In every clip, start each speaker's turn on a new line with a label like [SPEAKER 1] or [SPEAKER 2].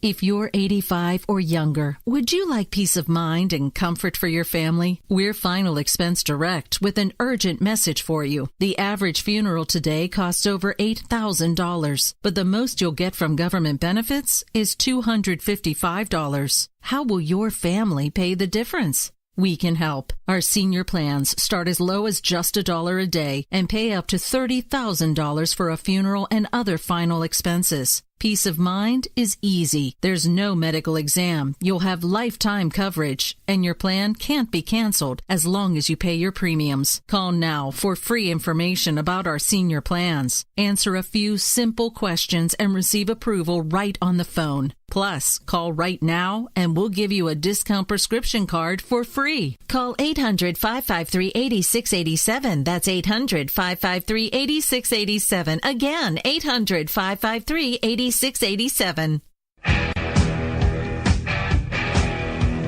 [SPEAKER 1] If you're 85 or younger, would you like peace of mind and comfort for your family? We're Final Expense Direct with an urgent message for you. The average funeral today costs over $8,000, but the most you'll get from government benefits is $255. How will your family pay the difference? We can help. Our senior plans start as low as just $1 a day and pay up to $30,000 for a funeral and other final expenses. Peace of mind is easy. There's no medical exam. You'll have lifetime coverage, and your plan can't be canceled as long as you pay your premiums. Call now for free information about our senior plans. Answer a few simple questions and receive approval right on the phone. Plus, call right now and we'll give you a discount prescription card for free. Call 800-553-8687. That's 800-553-8687. Again, 800-553-8687.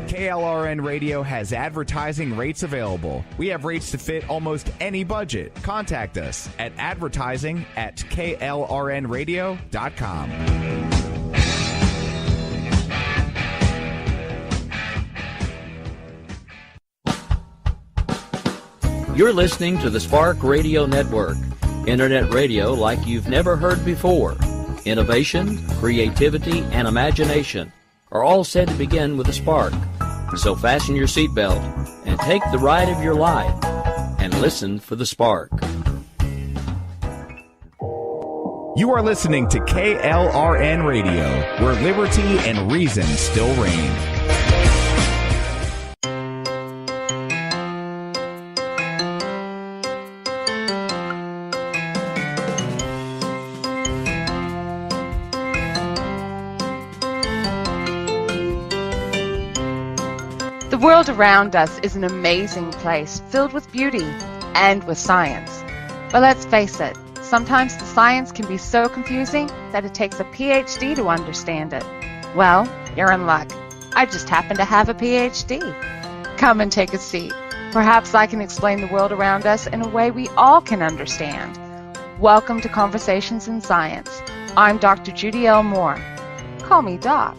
[SPEAKER 2] KLRN Radio has advertising rates available. We have rates to fit almost any budget. Contact us at advertising@klrnradio.com.
[SPEAKER 3] You're listening to the Spark Radio Network, internet radio like you've never heard before. Innovation, creativity, and imagination are all said to begin with a spark. So fasten your seatbelt and take the ride of your life and listen for the spark.
[SPEAKER 2] You are listening to KLRN Radio, where liberty and reason still reign.
[SPEAKER 4] The world around us is an amazing place filled with beauty and with science. But let's face it, sometimes the science can be so confusing that it takes a PhD to understand it. Well, you're in luck. I just happen to have a PhD. Come and take a seat. Perhaps I can explain the world around us in a way we all can understand. Welcome to Conversations in Science. I'm Dr. Judy L. Mohr. Call me Doc.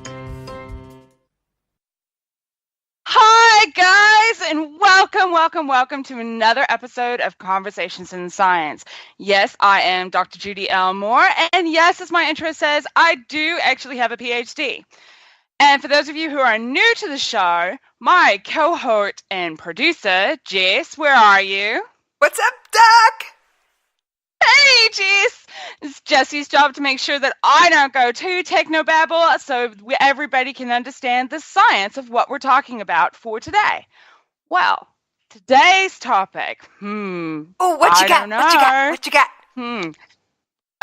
[SPEAKER 4] Hi, guys, and welcome to another episode of Conversations in Science. Yes, I am Dr. Judy L. Mohr, and yes, as my intro says, I do actually have a PhD. And for those of you who are new to the show, my cohort and producer, Jess, where are you?
[SPEAKER 5] What's up, Doc?
[SPEAKER 4] Hey, Jess! It's Jessie's job to make sure that I don't go too technobabble so everybody can understand the science of what we're talking about for today. Well, today's topic,
[SPEAKER 5] Oh, what you got?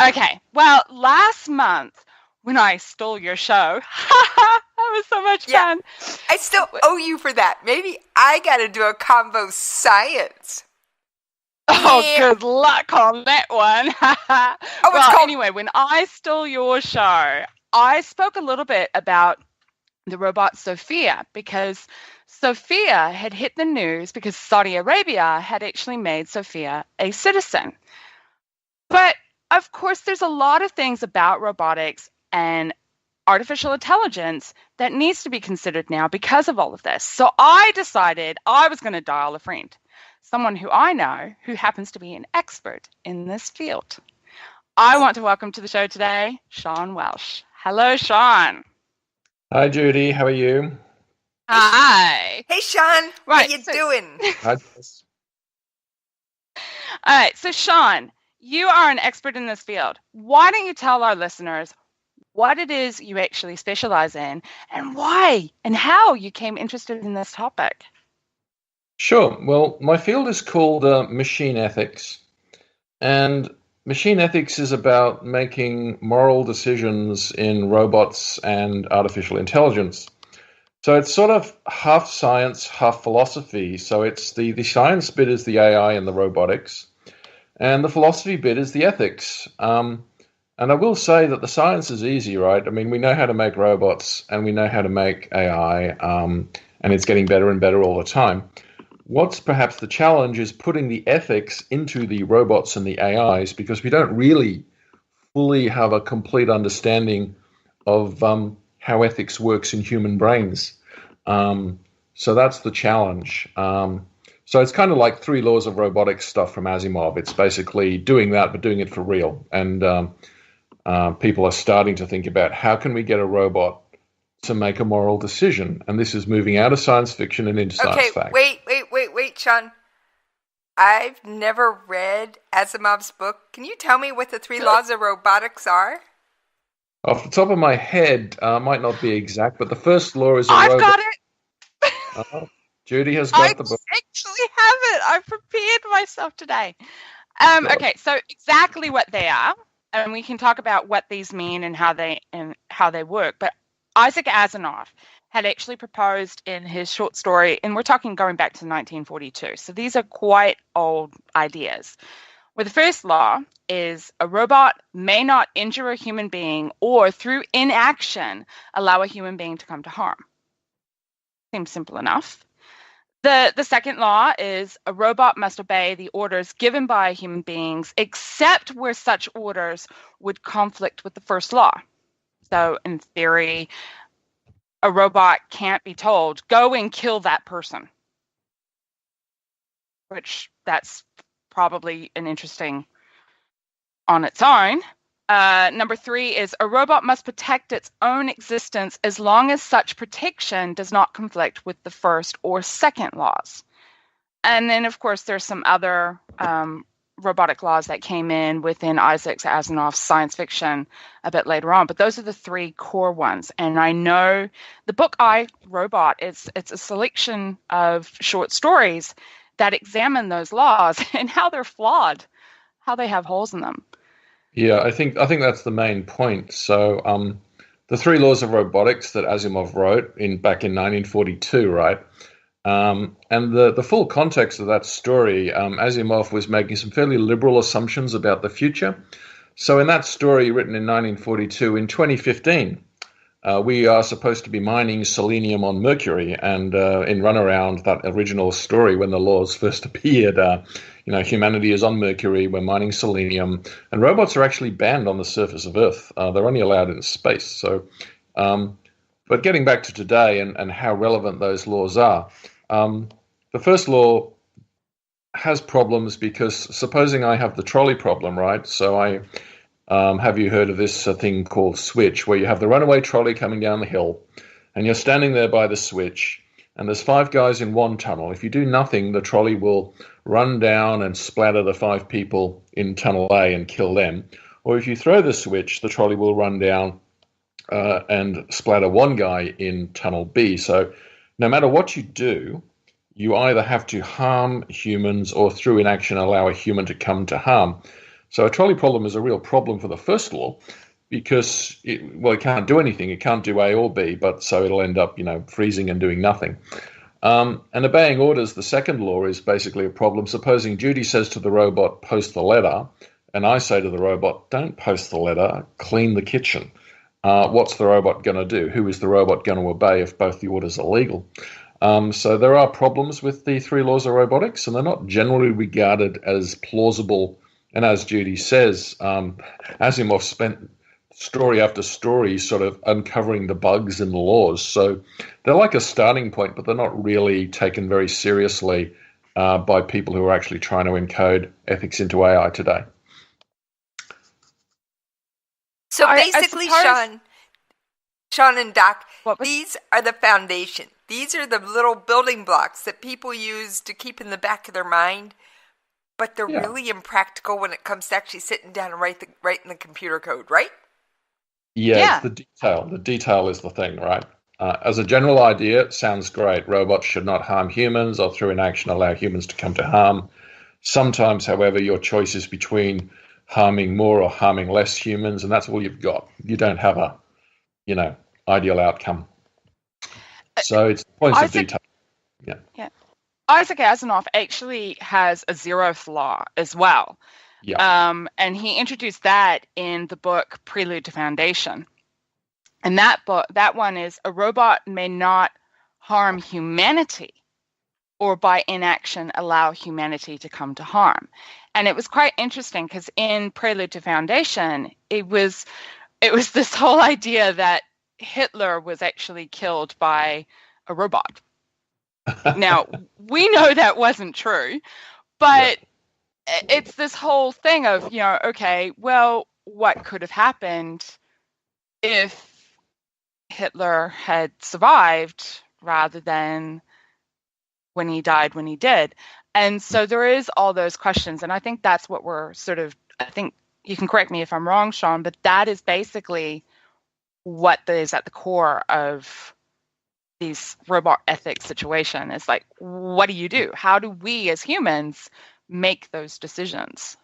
[SPEAKER 4] Okay, well, last month when I stole your show, that was so much fun.
[SPEAKER 5] I still owe you for that. Maybe I gotta do a combo science.
[SPEAKER 4] Oh, good luck on that one. Anyway, when I stole your show, I spoke a little bit about the robot Sophia because Sophia had hit the news because Saudi Arabia had actually made Sophia a citizen. But, of course, there's a lot of things about robotics and artificial intelligence that needs to be considered now because of all of this. So I decided I was going to dial a friend. Someone who I know who happens to be an expert in this field. I want to welcome to the show today, Sean Welsh. Hello, Sean.
[SPEAKER 6] Hi, Judy. How are you?
[SPEAKER 4] Hi.
[SPEAKER 5] Hey, Sean.
[SPEAKER 4] Right,
[SPEAKER 5] how you doing?
[SPEAKER 6] Hi.
[SPEAKER 4] All right, so Sean, you are an expert in this field. Why don't you tell our listeners what it is you actually specialize in and why and how you came interested in this topic?
[SPEAKER 6] Sure. Well, my field is called machine ethics, and machine ethics is about making moral decisions in robots and artificial intelligence. So it's sort of half science, half philosophy. So it's the science bit is the AI and the robotics, and the philosophy bit is the ethics. And I will say that the science is easy, right? I mean, we know how to make robots and we know how to make AI, and it's getting better and better all the time. What's perhaps the challenge is putting the ethics into the robots and the AIs, because we don't really fully have a complete understanding of how ethics works in human brains. So that's the challenge. So it's kind of like 3 laws of robotics stuff from Asimov. It's basically doing that, but doing it for real. And people are starting to think about how can we get a robot to make a moral decision? And this is moving out of science fiction and into science fact.
[SPEAKER 5] Wait, Sean. I've never read Asimov's book. Can you tell me what the 3 laws of robotics are?
[SPEAKER 6] Off the top of my head, might not be exact, but the first law is
[SPEAKER 4] I've got it.
[SPEAKER 6] Judy has got the book.
[SPEAKER 4] I actually have it. I've prepared myself today. Okay, so exactly what they are, and we can talk about what these mean and how they work. But Isaac Asimov had actually proposed in his short story, and we're talking going back to 1942. So these are quite old ideas. Well, the first law is a robot may not injure a human being or through inaction allow a human being to come to harm. Seems simple enough. The second law is a robot must obey the orders given by human beings except where such orders would conflict with the first law. So in theory, a robot can't be told, go and kill that person. Which that's probably an interesting on its own. Number 3 is a robot must protect its own existence as long as such protection does not conflict with the first or second laws. And then, of course, there's some other robotic laws that came in within Isaac Asimov's science fiction a bit later on. But those are the 3 core ones. And I know the book I, Robot, it's a selection of short stories that examine those laws and how they're flawed, how they have holes in them.
[SPEAKER 6] Yeah, I think that's the main point. So the 3 laws of robotics that Asimov wrote back in 1942, right? And the full context of that story, Asimov was making some fairly liberal assumptions about the future. So in that story written in 1942, in 2015, we are supposed to be mining selenium on Mercury. And in Runaround, that original story when the laws first appeared, humanity is on Mercury, we're mining selenium, and robots are actually banned on the surface of Earth. They're only allowed in space. So, but getting back to today and how relevant those laws are, the first law has problems because supposing I have the trolley problem, right? So have you heard of this thing called switch, where you have the runaway trolley coming down the hill, and you're standing there by the switch, and there's 5 guys in one tunnel. If you do nothing, the trolley will run down and splatter the 5 people in tunnel A and kill them. Or if you throw the switch, the trolley will run down and splatter 1 guy in tunnel B. So no matter what you do, you either have to harm humans or through inaction allow a human to come to harm. So a trolley problem is a real problem for the first law because it can't do anything. It can't do A or B, but so it'll end up, freezing and doing nothing. And obeying orders, the second law, is basically a problem. Supposing Judy says to the robot, post the letter, and I say to the robot, don't post the letter, clean the kitchen. What's the robot going to do? Who is the robot going to obey if both the orders are legal? So there are problems with the 3 laws of robotics, and they're not generally regarded as plausible. And as Judy says, Asimov spent story after story sort of uncovering the bugs in the laws. So they're like a starting point, but they're not really taken very seriously by people who are actually trying to encode ethics into AI today.
[SPEAKER 5] So basically, Sean and Doc, these are the foundation. These are the little building blocks that people use to keep in the back of their mind, but they're really impractical when it comes to actually sitting down and writing the computer code, right?
[SPEAKER 6] Yeah, it's the detail. The detail is the thing, right? As a general idea, it sounds great. Robots should not harm humans or through inaction allow humans to come to harm. Sometimes, however, your choice is between harming more or harming less humans, and that's all you've got. You don't have a, ideal outcome. So it's points of detail. Yeah.
[SPEAKER 4] Isaac Asimov actually has a Zeroth Law as well.
[SPEAKER 6] Yeah.
[SPEAKER 4] And he introduced that in the book Prelude to Foundation. And that one is a robot may not harm humanity or by inaction allow humanity to come to harm. And it was quite interesting because in Prelude to Foundation, it was this whole idea that Hitler was actually killed by a robot. Now, we know that wasn't true, but it's this whole thing of, okay, well, what could have happened if Hitler had survived rather than when he died when he did? And so there is all those questions, and I think that's what we're I think you can correct me if I'm wrong, Sean, but that is basically what is at the core of these robot ethics situation. Is like, what do you do? How do we as humans make those decisions?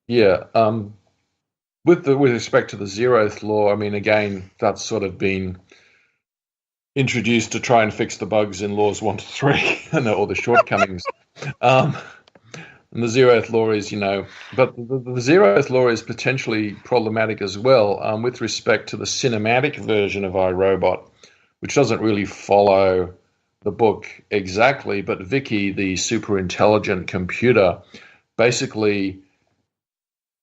[SPEAKER 6] Yeah. With respect to the Zeroth Law, I mean, again, that's sort of been introduced to try and fix the bugs in laws 1 to 3 and all the shortcomings. And the Zeroth Law is, but the Zeroth Law is potentially problematic as well with respect to the cinematic version of iRobot, which doesn't really follow the book exactly, but Vicky, the super intelligent computer, basically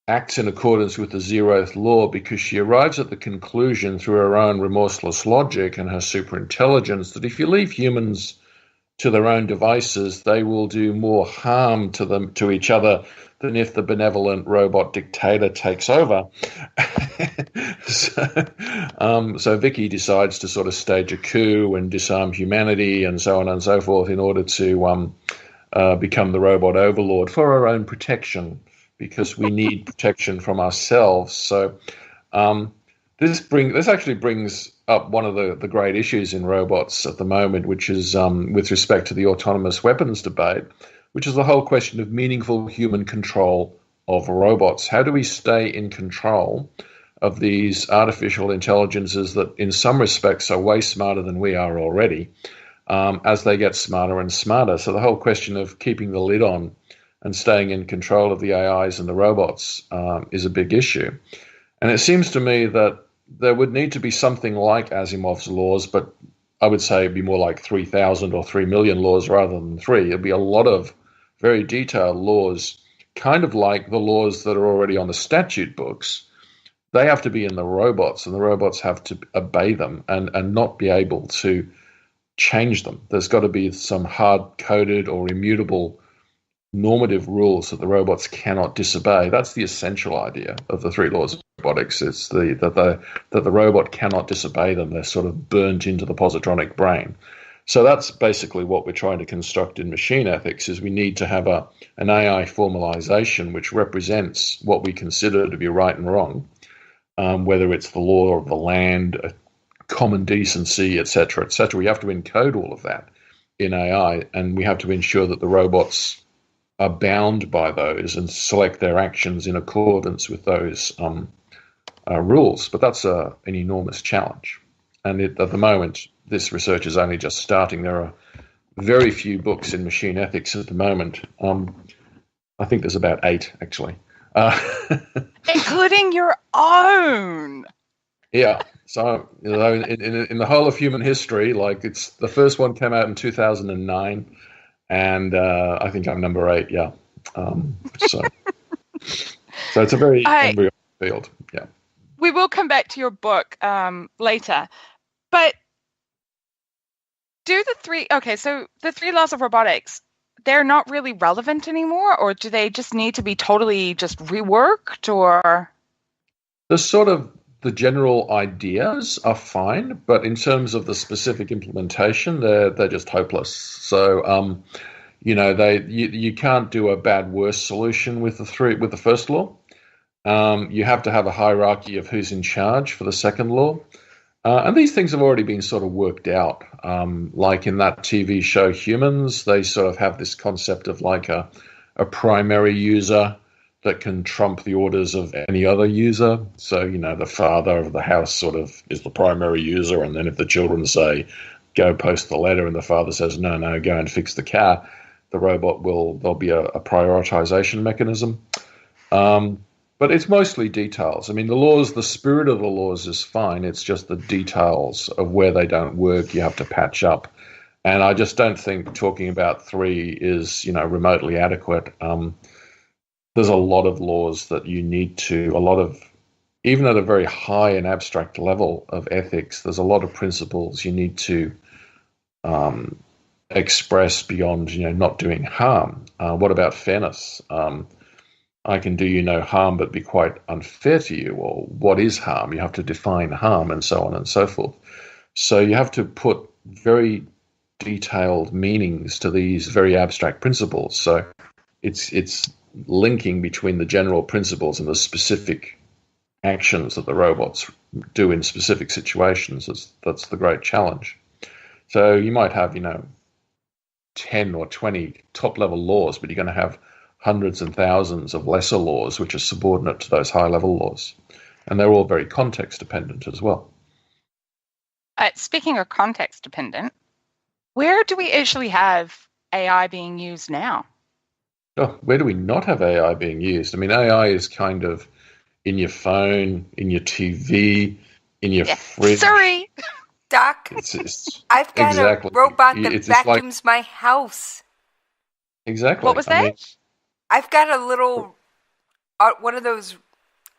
[SPEAKER 6] acts in accordance with the Zeroth Law because she arrives at the conclusion through her own remorseless logic and her super intelligence that if you leave humans to their own devices, they will do more harm to each other than if the benevolent robot dictator takes over. So Vicky decides to sort of stage a coup and disarm humanity and so on and so forth in order to become the robot overlord for our own protection, because we need protection from ourselves. So this actually brings up one of the great issues in robots at the moment, which is with respect to the autonomous weapons debate, which is the whole question of meaningful human control of robots. How do we stay in control of these artificial intelligences that in some respects are way smarter than we are already as they get smarter and smarter? So the whole question of keeping the lid on and staying in control of the AIs and the robots is a big issue. And it seems to me that there would need to be something like Asimov's laws, but I would say it'd be more like 3,000 or 3 million laws rather than 3. It'd be a lot of very detailed laws, kind of like the laws that are already on the statute books. They have to be in the robots, and the robots have to obey them and not be able to change them. There's got to be some hard-coded or immutable normative rules that the robots cannot disobey. That's the essential idea of the 3 laws of robotics. It's that the robot cannot disobey them. They're sort of burnt into the positronic brain. So that's basically what we're trying to construct in machine ethics, is we need to have an AI formalization which represents what we consider to be right and wrong, whether it's the law of the land, common decency, etc., etc. We have to encode all of that in AI, and we have to ensure that the robots are bound by those and select their actions in accordance with those rules. But that's an enormous challenge. And at the moment, this research is only just starting. There are very few books in machine ethics at the moment. I think there's about 8, actually.
[SPEAKER 4] Including your own.
[SPEAKER 6] Yeah. So, in the whole of human history, it's the first one came out in 2009. And I think I'm number 8, yeah. So it's a very embryonic field, yeah.
[SPEAKER 4] We will come back to your book later, but so the 3 laws of robotics, they're not really relevant anymore, or do they just need to be totally just reworked, or?
[SPEAKER 6] The general ideas are fine, but in terms of the specific implementation, they're just hopeless. So, you can't do a bad-worse solution with the first law. You have to have a hierarchy of who's in charge for the second law. And these things have already been sort of worked out. Like in that TV show Humans, they sort of have this concept of like a primary user that can trump the orders of any other user. So, the father of the house sort of is the primary user, and then if the children say, go post the letter, and the father says, no, go and fix the car, the robot there'll be a prioritization mechanism. But it's mostly details. I mean, the spirit of the laws is fine. It's just the details of where they don't work you have to patch up. And I just don't think talking about 3 is, remotely adequate. There's a lot of laws that you need to, a lot of even at a very high and abstract level of ethics, there's a lot of principles you need to express beyond, not doing harm. What about fairness? I can do you no harm but be quite unfair to you, or what is harm? You have to define harm, and so on and so forth. So you have to put very detailed meanings to these very abstract principles. So it's linking between the general principles and the specific actions that the robots do in specific situations. That's the great challenge. So you might have, 10 or 20 top-level laws, but you're going to have hundreds and thousands of lesser laws which are subordinate to those high-level laws. And they're all very context-dependent as well.
[SPEAKER 4] Speaking of context-dependent, where do we actually have AI being used now?
[SPEAKER 6] Oh, where do we not have AI being used? I mean, AI is kind of in your phone, in your TV, in your fridge.
[SPEAKER 5] Sorry, Doc. I've got a robot that vacuums my house.
[SPEAKER 6] Exactly.
[SPEAKER 4] What was that?
[SPEAKER 5] I've got a little, one of those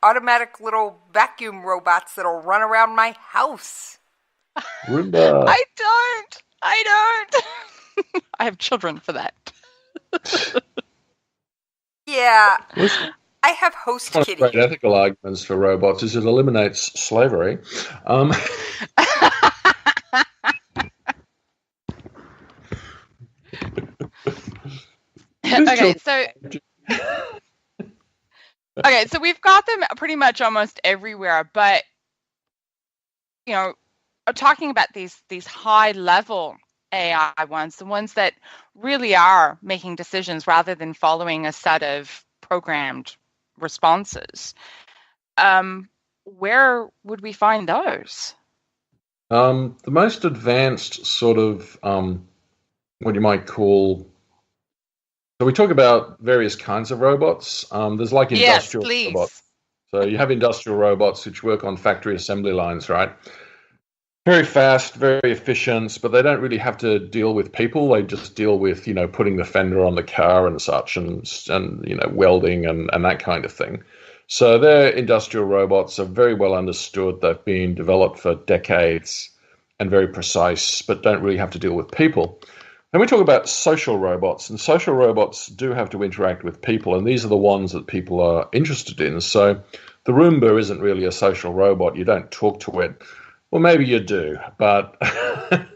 [SPEAKER 5] automatic little vacuum robots that'll run around my house.
[SPEAKER 6] Roomba.
[SPEAKER 4] I don't. I have children for that.
[SPEAKER 5] Yeah. I have host kitty.
[SPEAKER 6] One of the great ethical arguments for robots is it eliminates slavery.
[SPEAKER 4] So we've got them pretty much almost everywhere, but talking about these high level AI ones, the ones that really are making decisions rather than following a set of programmed responses, where would we find those?
[SPEAKER 6] The most advanced sort of what you might call. So we talk about various kinds of robots. There's like industrial robots. So you have industrial robots which work on factory assembly lines, right? Very fast, very efficient, but they don't really have to deal with people. They just deal with, putting the fender on the car and such, and welding and that kind of thing. So their industrial robots are very well understood. They've been developed for decades and very precise, but don't really have to deal with people. Then we talk about social robots, and social robots do have to interact with people, and these are the ones that people are interested in. So the Roomba isn't really a social robot. You don't talk to it. Well, maybe you do, but the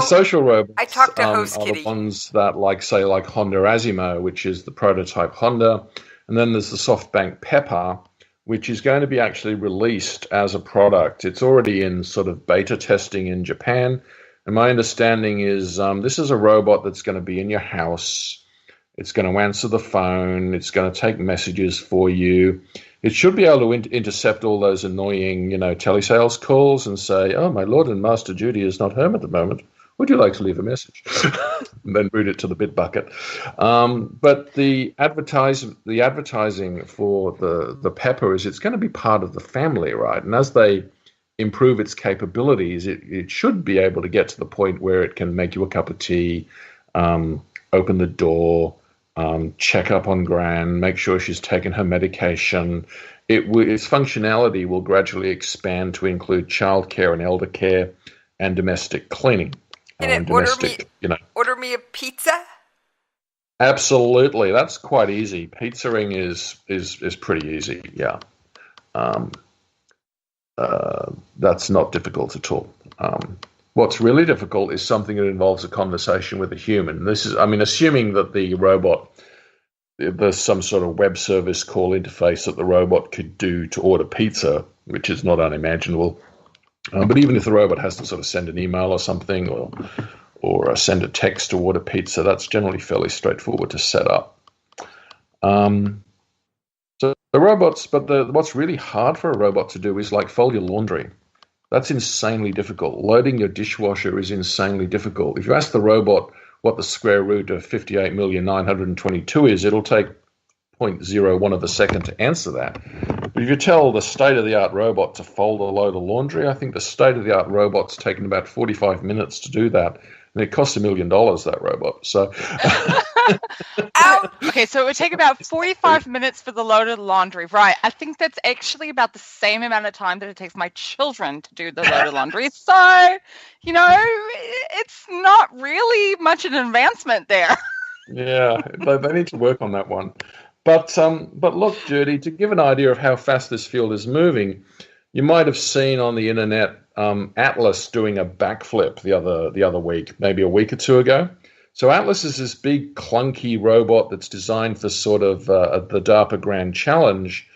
[SPEAKER 6] social robots
[SPEAKER 5] I talk to
[SPEAKER 6] are the ones that, like Honda Asimo, which is the prototype Honda, and then there's the SoftBank Pepper, which is going to be actually released as a product. It's already in sort of beta testing in Japan, and my understanding is this is a robot that's going to be in your house. It's going to answer the phone. It's going to take messages for you. It should be able to intercept all those annoying, telesales calls and say, "Oh, my Lord and Master Judy is not home at the moment. Would you like to leave a message?" And then route it to the bit bucket. But the advertising for the Pepper is it's going to be part of the family, right? And as they improve its capabilities, it should be able to get to the point where it can make you a cup of tea, open the door, check up on Gran, make sure she's taken her medication. Its functionality will gradually expand to include childcare and elder care and domestic cleaning.
[SPEAKER 5] Can it order me a pizza?
[SPEAKER 6] Absolutely, that's quite easy. Pizzaing is pretty easy. Yeah, that's not difficult at all. What's really difficult is something that involves a conversation with a human. This is, assuming that the robot, there's some sort of web service call interface that the robot could do to order pizza, which is not unimaginable. But even if the robot has to sort of send an email or something, or send a text to order pizza, that's generally fairly straightforward to set up. So the robots, but what's really hard for a robot to do is like fold your laundry. That's insanely difficult. Loading your dishwasher is insanely difficult. If you ask the robot what the square root of 58,922 is, it'll take 0.01 of a second to answer that. But if you tell the state-of-the-art robot to fold a load of laundry, I think the state-of-the-art robot's taken about 45 minutes to do that, and it costs $1 million, that robot. So
[SPEAKER 5] Ouch!
[SPEAKER 4] Okay, so it would take about 45 minutes for the load of laundry. Right. I think that's actually about the same amount of time that it takes my children to do the load of laundry. So, it's not really much an advancement there.
[SPEAKER 6] Yeah, they need to work on that one. But look, Judy, to give an idea of how fast this field is moving, you might have seen on the internet Atlas doing a backflip the other week, maybe a week or two ago. So Atlas is this big clunky robot that's designed for sort of the DARPA Grand Challenge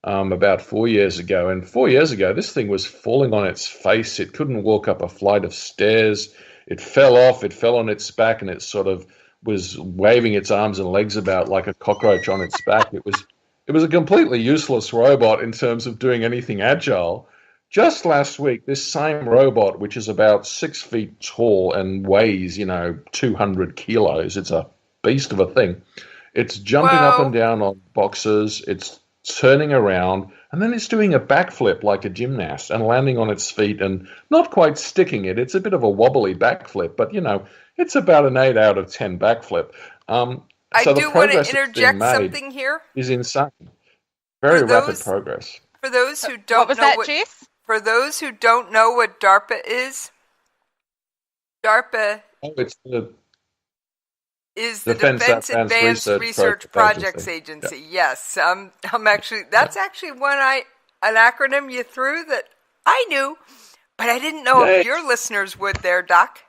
[SPEAKER 6] about 4 years ago. And 4 years ago, this thing was falling on its face. It couldn't walk up a flight of stairs. It fell off. It fell on its back, and it sort of was waving its arms and legs about like a cockroach on its back. It was a completely useless robot in terms of doing anything agile. Just last week, this same robot, which is about 6 feet tall and weighs, 200 kilos, it's a beast of a thing. It's jumping up and down on boxes, it's turning around, and then it's doing a backflip like a gymnast and landing on its feet and not quite sticking it. It's a bit of a wobbly backflip, but, it's about an 8 out of 10 backflip.
[SPEAKER 5] I do want to interject something here.
[SPEAKER 6] Is insane. Very rapid progress.
[SPEAKER 5] For those who don't
[SPEAKER 4] Jess?
[SPEAKER 5] For those who don't know what DARPA is, DARPA is the Defense Advanced Research Projects Agency. Yeah. Yes, I'm actually that's actually an acronym you threw that I knew, but I didn't know if your listeners would. There, Doc.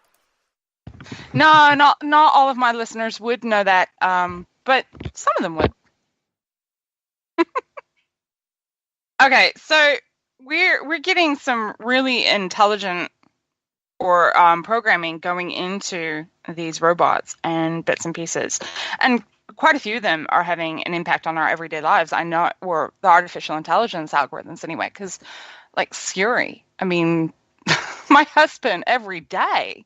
[SPEAKER 4] No, not all of my listeners would know that, but some of them would. Okay, so we're getting some really intelligent or programming going into these robots and bits and pieces, and quite a few of them are having an impact on our everyday lives. I know, or the artificial intelligence algorithms anyway, because like Siri, I mean, my husband every day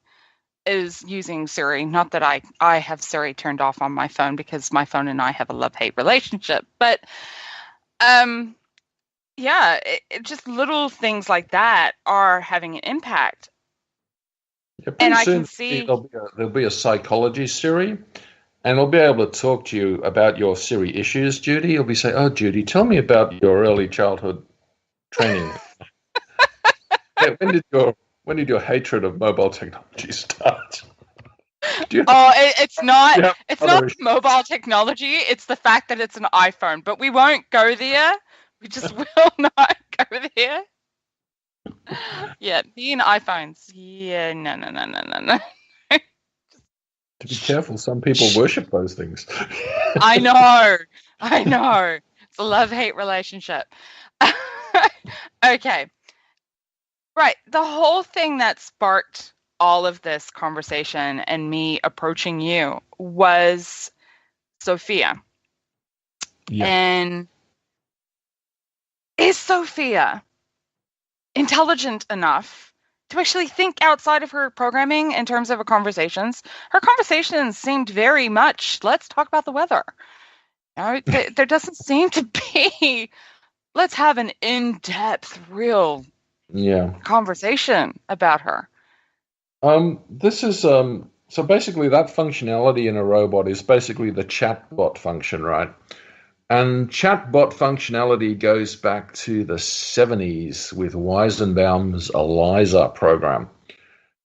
[SPEAKER 4] is using Siri. Not that I have Siri turned off on my phone because my phone and I have a love-hate relationship, but yeah, it just little things like that are having an impact.
[SPEAKER 6] Yeah, and I can see there'll be a psychology Siri, and it'll be able to talk to you about your Siri issues, Judy. It'll be saying, "Oh, Judy, tell me about your early childhood training." When did your hatred of mobile technology start?
[SPEAKER 4] It's not mobile technology. It's the fact that it's an iPhone. But we won't go there. We just will not go there. Yeah, being iPhones. Yeah, no.
[SPEAKER 6] To be careful, some people worship those things.
[SPEAKER 4] I know. It's a love-hate relationship. Okay. Right. The whole thing that sparked all of this conversation and me approaching you was Sophia. Yeah. And is Sophia intelligent enough to actually think outside of her programming in terms of her conversations? Her conversations seemed very much, let's talk about the weather. There doesn't seem to be, let's have an in-depth, real conversation about her.
[SPEAKER 6] This is so basically that functionality in a robot is basically the chatbot function, right? And chatbot functionality goes back to the 70s with Weizenbaum's ELIZA program.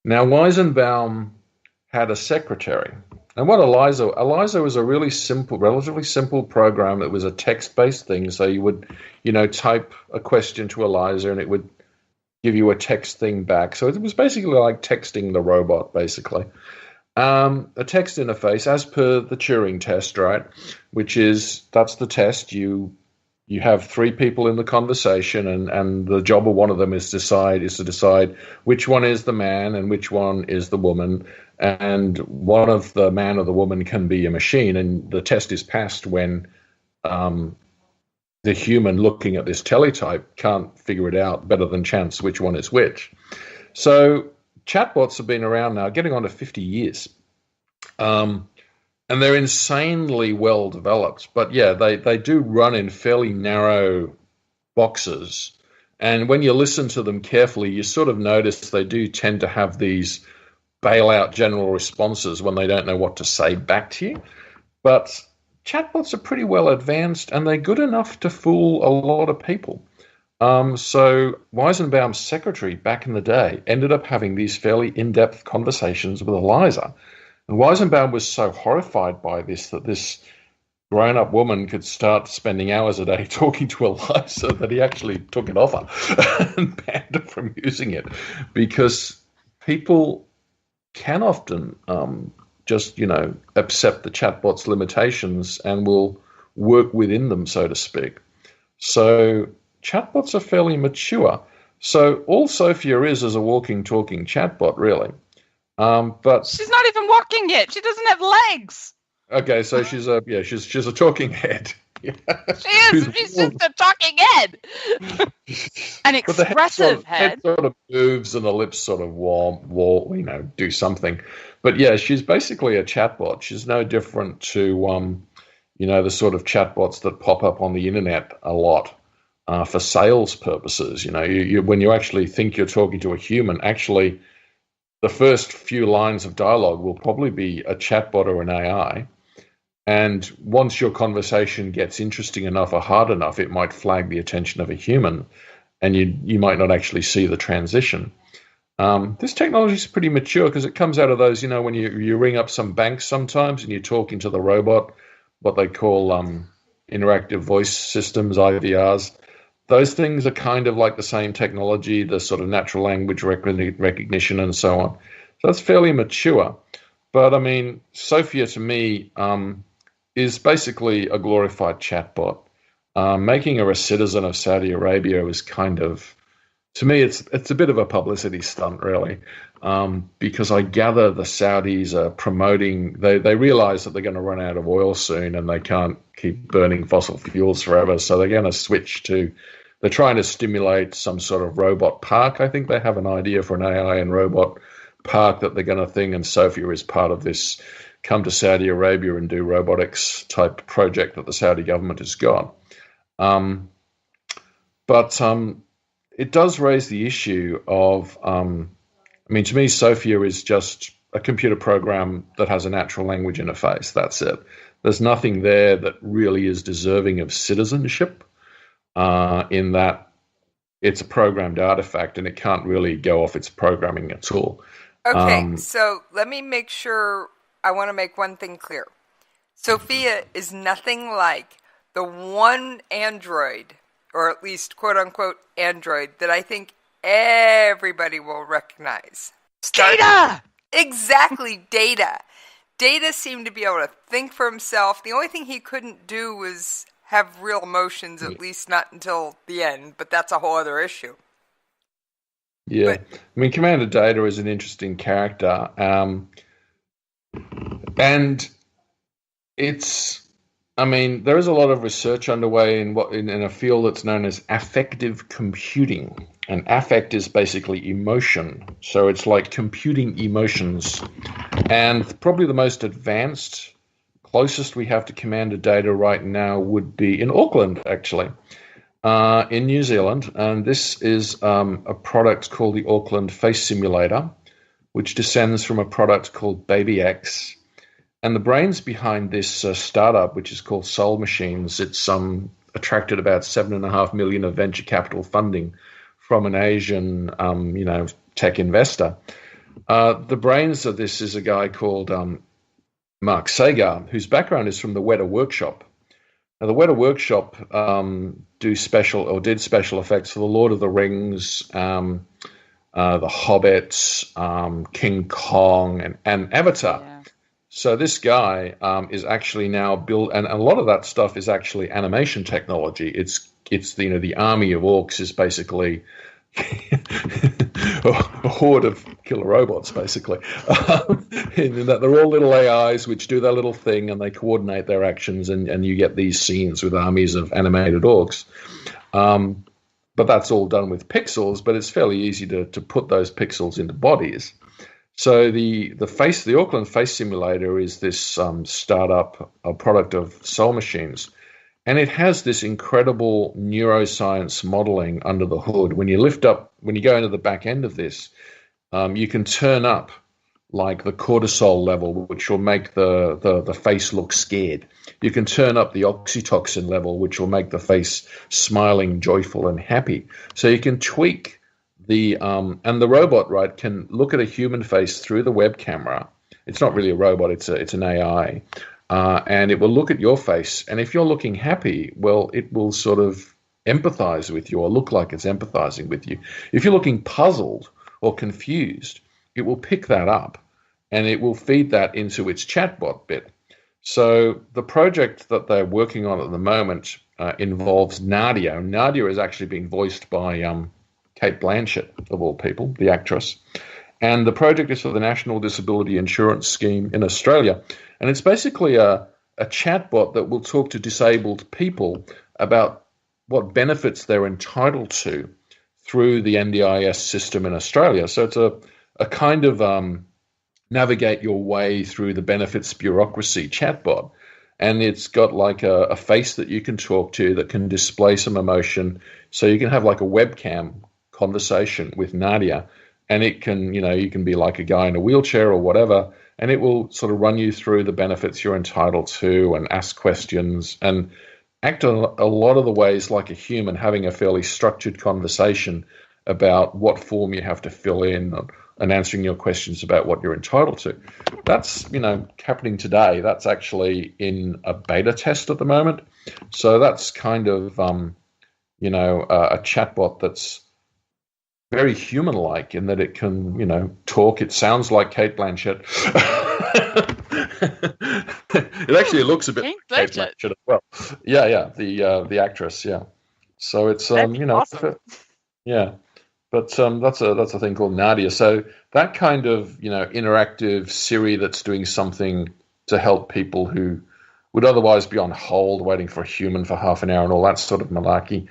[SPEAKER 6] Now, Weizenbaum had a secretary. And what ELIZA was a really simple, relatively simple program. That was a text-based thing. So you would, type a question to ELIZA and it would give you a text thing back. So it was basically like texting the robot, basically. A text interface as per the Turing test, right? That's the test. You have three people in the conversation, and the job of one of them is to decide which one is the man and which one is the woman, and one of the man or the woman can be a machine, and the test is passed when the human looking at this teletype can't figure it out better than chance which one is which. So chatbots have been around now, getting on to 50 years. And they're insanely well developed. But yeah, they do run in fairly narrow boxes. And when you listen to them carefully, you sort of notice they do tend to have these bailout general responses when they don't know what to say back to you. But chatbots are pretty well advanced, and they're good enough to fool a lot of people. So Weizenbaum's secretary back in the day ended up having these fairly in-depth conversations with Eliza. And Weizenbaum was so horrified by this that this grown-up woman could start spending hours a day talking to Eliza that he actually took it off her and banned her from using it, because people can often just, accept the chatbot's limitations and will work within them, so to speak. So chatbots are fairly mature. So all Sophia is a walking, talking chatbot, really. But
[SPEAKER 4] she's not even walking yet. She doesn't have legs.
[SPEAKER 6] Okay, so she's a talking head. Yeah.
[SPEAKER 4] She is. She's just a talking head. An expressive head.
[SPEAKER 6] Head sort of moves and the lips sort of do something. But yeah, she's basically a chatbot. She's no different to the sort of chatbots that pop up on the internet a lot for sales purposes. You when you actually think you're talking to a human, actually the first few lines of dialogue will probably be a chatbot or an AI. And once your conversation gets interesting enough or hard enough, it might flag the attention of a human, and you might not actually see the transition. This technology is pretty mature because it comes out of those, when you ring up some banks sometimes and you're talking to the robot, what they call interactive voice systems, IVRs. Those things are kind of like the same technology, the sort of natural language recognition and so on. So it's fairly mature. But, I mean, Sophia to me is basically a glorified chatbot. Making her a citizen of Saudi Arabia is kind of, to me, it's a bit of a publicity stunt, really, because I gather the Saudis are promoting, they realize that they're going to run out of oil soon and they can't keep burning fossil fuels forever, so they're going to switch to, they're trying to stimulate some sort of robot park. I think they have an idea for an AI and robot park that they're going to think, and Sophia is part of this come to Saudi Arabia and do robotics type project that the Saudi government has got. But it does raise the issue of, to me, Sophia is just a computer program that has a natural language interface. That's it. There's nothing there that really is deserving of citizenship, in that it's a programmed artifact and it can't really go off its programming at all.
[SPEAKER 5] Okay, so let me make sure, I want to make one thing clear. Sophia is nothing like the one android, or at least quote-unquote android, that I think everybody will recognize.
[SPEAKER 4] Data!
[SPEAKER 5] Exactly, Data. Data seemed to be able to think for himself. The only thing he couldn't do was have real emotions, at least not until the end, but that's a whole other issue.
[SPEAKER 6] Yeah, Commander Data is an interesting character, and it's, there is a lot of research underway in a field that's known as affective computing, and affect is basically emotion, so it's like computing emotions, and probably the most advanced, closest we have to Commander Data right now would be in Auckland, actually. In New Zealand, and this is a product called the Auckland Face Simulator, which descends from a product called Baby X. And the brains behind this startup, which is called Soul Machines, it's attracted about $7.5 million of venture capital funding from an Asian, tech investor. The brains of this is a guy called Mark Sagar, whose background is from the Weta Workshop. Now, the Weta Workshop did special effects for The Lord of the Rings, The Hobbit, King Kong, and Avatar. Yeah. So this guy is actually now built, and a lot of that stuff is actually animation technology. It's the army of orcs is basically a horde of killer robots, basically. In that they're all little AIs which do their little thing and they coordinate their actions, and you get these scenes with armies of animated orcs. But that's all done with pixels, but it's fairly easy to put those pixels into bodies. So the Auckland Face Simulator is this startup, a product of Soul Machines. And it has this incredible neuroscience modeling under the hood. When you go into the back end of this, you can turn up like the cortisol level, which will make the face look scared. You can turn up the oxytocin level, which will make the face smiling, joyful, and happy. So you can tweak and the robot, right, can look at a human face through the web camera. It's not really a robot, it's an AI. And it will look at your face. And if you're looking happy, well, it will sort of empathize with you or look like it's empathizing with you. If you're looking puzzled or confused, it will pick that up and it will feed that into its chatbot bit. So the project that they're working on at the moment involves Nadia. Nadia is actually being voiced by Cate Blanchett, of all people, the actress. And the project is for the National Disability Insurance Scheme in Australia. And it's basically a chatbot that will talk to disabled people about what benefits they're entitled to through the NDIS system in Australia. So it's a kind of navigate your way through the benefits bureaucracy chatbot. And it's got like a face that you can talk to that can display some emotion. So you can have like a webcam conversation with Nadia, and it can, you can be like a guy in a wheelchair or whatever, and it will sort of run you through the benefits you're entitled to and ask questions and act a lot of the ways like a human, having a fairly structured conversation about what form you have to fill in and answering your questions about what you're entitled to. That's, happening today. That's actually in a beta test at the moment. So that's kind of, a chatbot that's very human-like in that it can, talk. It sounds like Cate Blanchett. It actually looks a bit like Cate Blanchett as well. Yeah, the actress, yeah. So it's awesome. Yeah. But that's a thing called Nadia. So that kind of, interactive Siri that's doing something to help people who would otherwise be on hold waiting for a human for half an hour and all that sort of malarkey.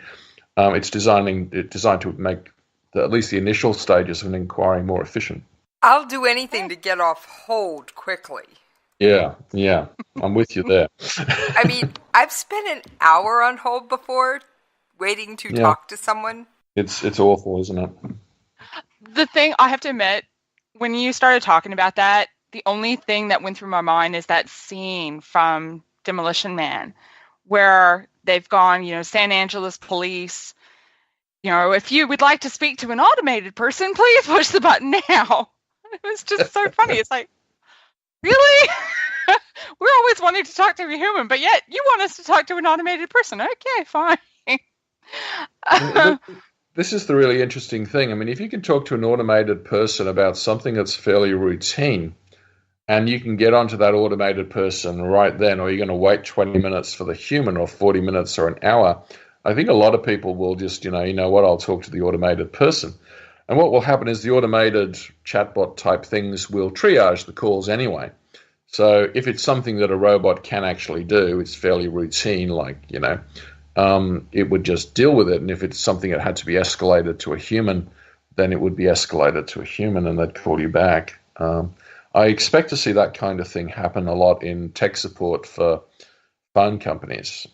[SPEAKER 6] It's designed to make at least the initial stages of an inquiry more efficient.
[SPEAKER 5] I'll do anything to get off hold quickly.
[SPEAKER 6] Yeah, I'm with you there.
[SPEAKER 5] I mean, I've spent an hour on hold before waiting to talk to someone.
[SPEAKER 6] It's awful, isn't it?
[SPEAKER 4] The thing, I have to admit, when you started talking about that, the only thing that went through my mind is that scene from Demolition Man where they've gone, San Angeles police, if you would like to speak to an automated person, please push the button now. It was just so funny. It's like, really? We're always wanting to talk to a human, but yet you want us to talk to an automated person. Okay, fine.
[SPEAKER 6] This is the really interesting thing. I mean, if you can talk to an automated person about something that's fairly routine, and you can get onto that automated person right then, or you're going to wait 20 minutes for the human or 40 minutes or an hour, I think a lot of people will just, I'll talk to the automated person. And what will happen is the automated chatbot type things will triage the calls anyway. So if it's something that a robot can actually do, it's fairly routine, it would just deal with it. And if it's something that had to be escalated to a human, then it would be escalated to a human and they'd call you back. I expect to see that kind of thing happen a lot in tech support for phone companies.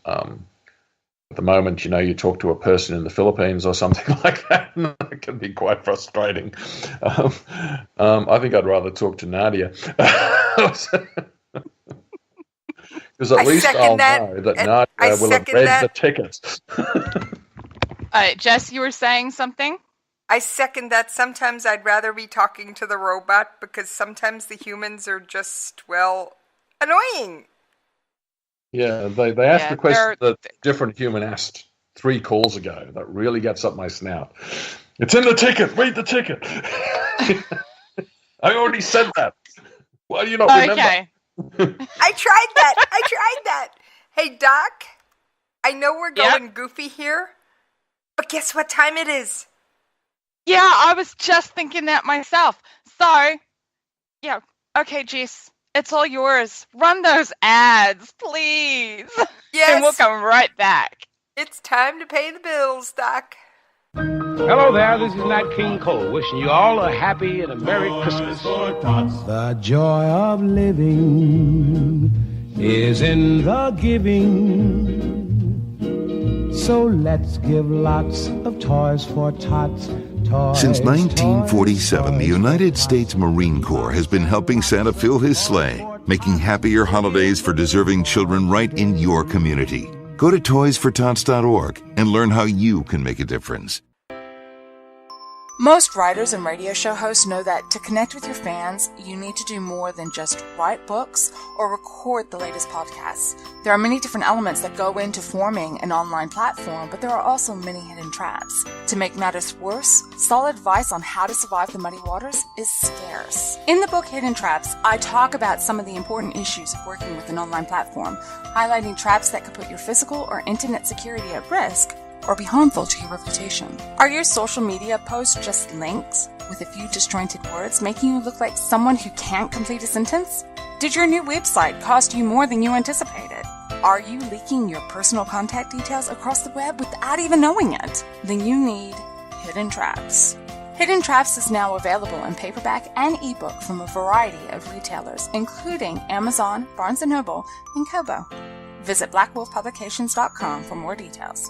[SPEAKER 6] At the moment, you talk to a person in the Philippines or something like that, and it can be quite frustrating. I think I'd rather talk to Nadia. Because at least I'll know that Nadia will have read the tickets.
[SPEAKER 4] Jess, you were saying something?
[SPEAKER 5] I second that. Sometimes I'd rather be talking to the robot because sometimes the humans are just, annoying.
[SPEAKER 6] Yeah, they asked the question that a different human asked 3 calls ago. That really gets up my snout. It's in the ticket. Read the ticket. I already said that. Why do you not remember?
[SPEAKER 5] Okay. I tried that. Hey, Doc, I know we're going goofy here, but guess what time it is?
[SPEAKER 4] Yeah, I was just thinking that myself. So, okay, Jess. It's all yours. Run those ads, please.
[SPEAKER 5] Yes.
[SPEAKER 4] And we'll come right back.
[SPEAKER 5] It's time to pay the bills, Doc.
[SPEAKER 7] Hello there, this is Nat King Cole, wishing you all a happy and a Merry Christmas.
[SPEAKER 8] The joy of living is in the giving. So let's give lots of toys for tots
[SPEAKER 9] Since 1947, the United States Marine Corps has been helping Santa fill his sleigh, making happier holidays for deserving children right in your community. Go to toysfortots.org and learn how you can make a difference.
[SPEAKER 10] Most writers and radio show hosts know that to connect with your fans, you need to do more than just write books or record the latest podcasts. There are many different elements that go into forming an online platform, but there are also many hidden traps. To make matters worse, solid advice on how to survive the muddy waters is scarce. In the book Hidden Traps, I talk about some of the important issues of working with an online platform, highlighting traps that could put your physical or internet security at risk or be harmful to your reputation. Are your social media posts just links with a few disjointed words, making you look like someone who can't complete a sentence? Did your new website cost you more than you anticipated? Are you leaking your personal contact details across the web without even knowing it? Then you need Hidden Traps. Hidden Traps is now available in paperback and ebook from a variety of retailers, including Amazon, Barnes & Noble, and Kobo. Visit blackwolfpublications.com for more details.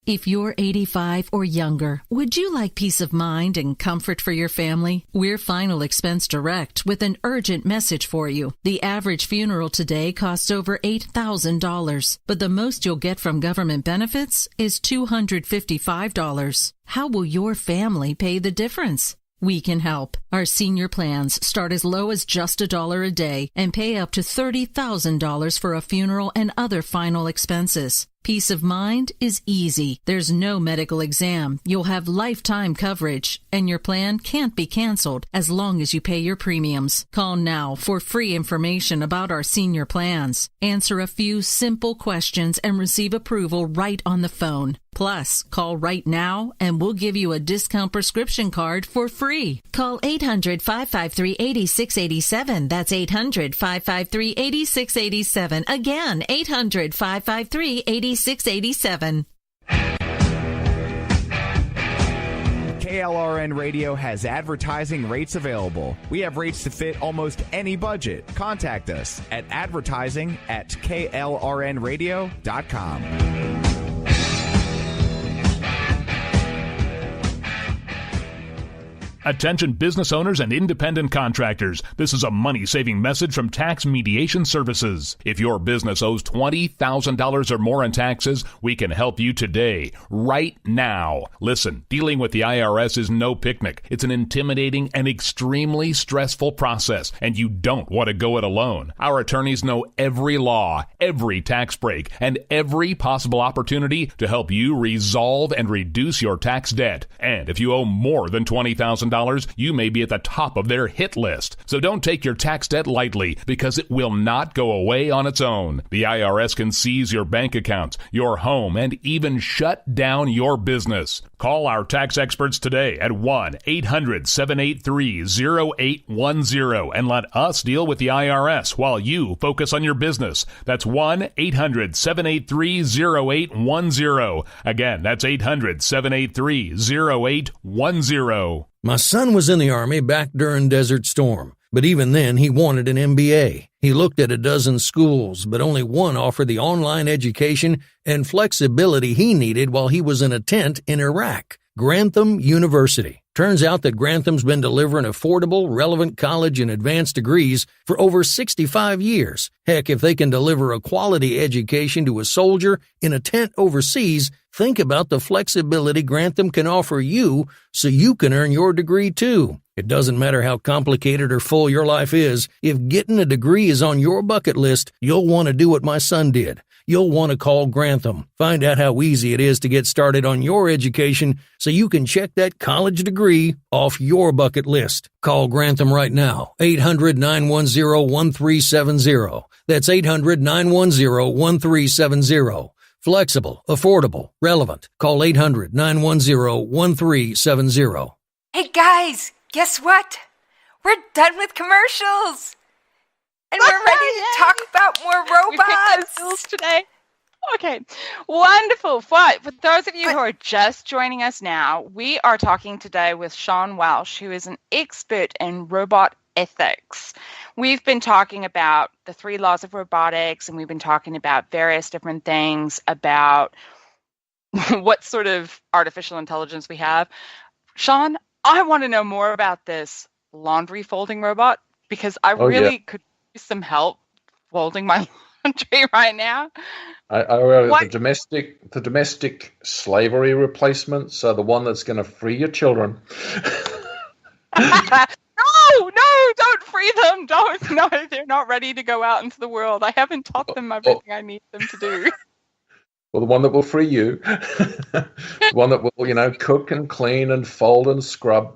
[SPEAKER 1] If you're 85 or younger, would you like peace of mind and comfort for your family? We're Final Expense Direct with an urgent message for you. The average funeral today costs over $8,000, but the most you'll get from government benefits is $255. How will your family pay the difference? We can help. Our senior plans start as low as just $1 a day and pay up to $30,000 for a funeral and other final expenses. Peace of mind is easy. There's no medical exam. You'll have lifetime coverage, and your plan can't be canceled as long as you pay your premiums. Call now for free information about our senior plans. Answer a few simple questions and receive approval right on the phone. Plus, call right now and we'll give you a discount prescription card for free. Call 800-553-8687. That's 800-553-8687. Again, 800-553-8687.
[SPEAKER 2] KLRN Radio has advertising rates available. We have rates to fit almost any budget. Contact us at advertising@klrnradio.com.
[SPEAKER 11] Attention business owners and independent contractors. This is a money-saving message from Tax Mediation Services. If your business owes $20,000 or more in taxes, we can help you today, right now. Listen, dealing with the IRS is no picnic. It's an intimidating and extremely stressful process, and you don't want to go it alone. Our attorneys know every law, every tax break, and every possible opportunity to help you resolve and reduce your tax debt. And if you owe more than $20,000, you may be at the top of their hit list. So don't take your tax debt lightly, because it will not go away on its own. The IRS can seize your bank accounts, your home, and even shut down your business. Call our tax experts today at 1-800-783-0810 and let us deal with the IRS while you focus on your business. That's 1-800-783-0810. Again, that's 800-783-0810.
[SPEAKER 12] My son was in the Army back during Desert Storm, but even then he wanted an MBA. He looked at a dozen schools, but only one offered the online education and flexibility he needed while he was in a tent in Iraq. Grantham University. Turns out that Grantham's been delivering affordable, relevant college and advanced degrees for over 65 years. Heck, if they can deliver a quality education to a soldier in a tent overseas, think about the flexibility Grantham can offer you so you can earn your degree too. It doesn't matter how complicated or full your life is, if getting a degree is on your bucket list, you'll want to do what my son did. You'll want to call Grantham. Find out how easy it is to get started on your education so you can check that college degree off your bucket list. Call Grantham right now, 800-910-1370. That's 800-910-1370. Flexible, affordable, relevant. Call 800-910-1370.
[SPEAKER 5] Hey guys, guess what? We're done with commercials. And we're ready to talk about more robots.
[SPEAKER 4] We picked today. Okay, wonderful. For those of you who are just joining us now, we are talking today with Sean Welsh, who is an expert in robot ethics. We've been talking about the 3 laws of robotics, and we've been talking about various different things about what sort of artificial intelligence we have. Sean, I want to know more about this laundry folding robot because I really could use some help folding my laundry right now.
[SPEAKER 6] The domestic slavery replacements are the one that's going to free your children.
[SPEAKER 4] No, don't free them. No, they're not ready to go out into the world. I haven't taught them everything I need them to do.
[SPEAKER 6] Well, the one that will free you, the one that will, cook and clean and fold and scrub.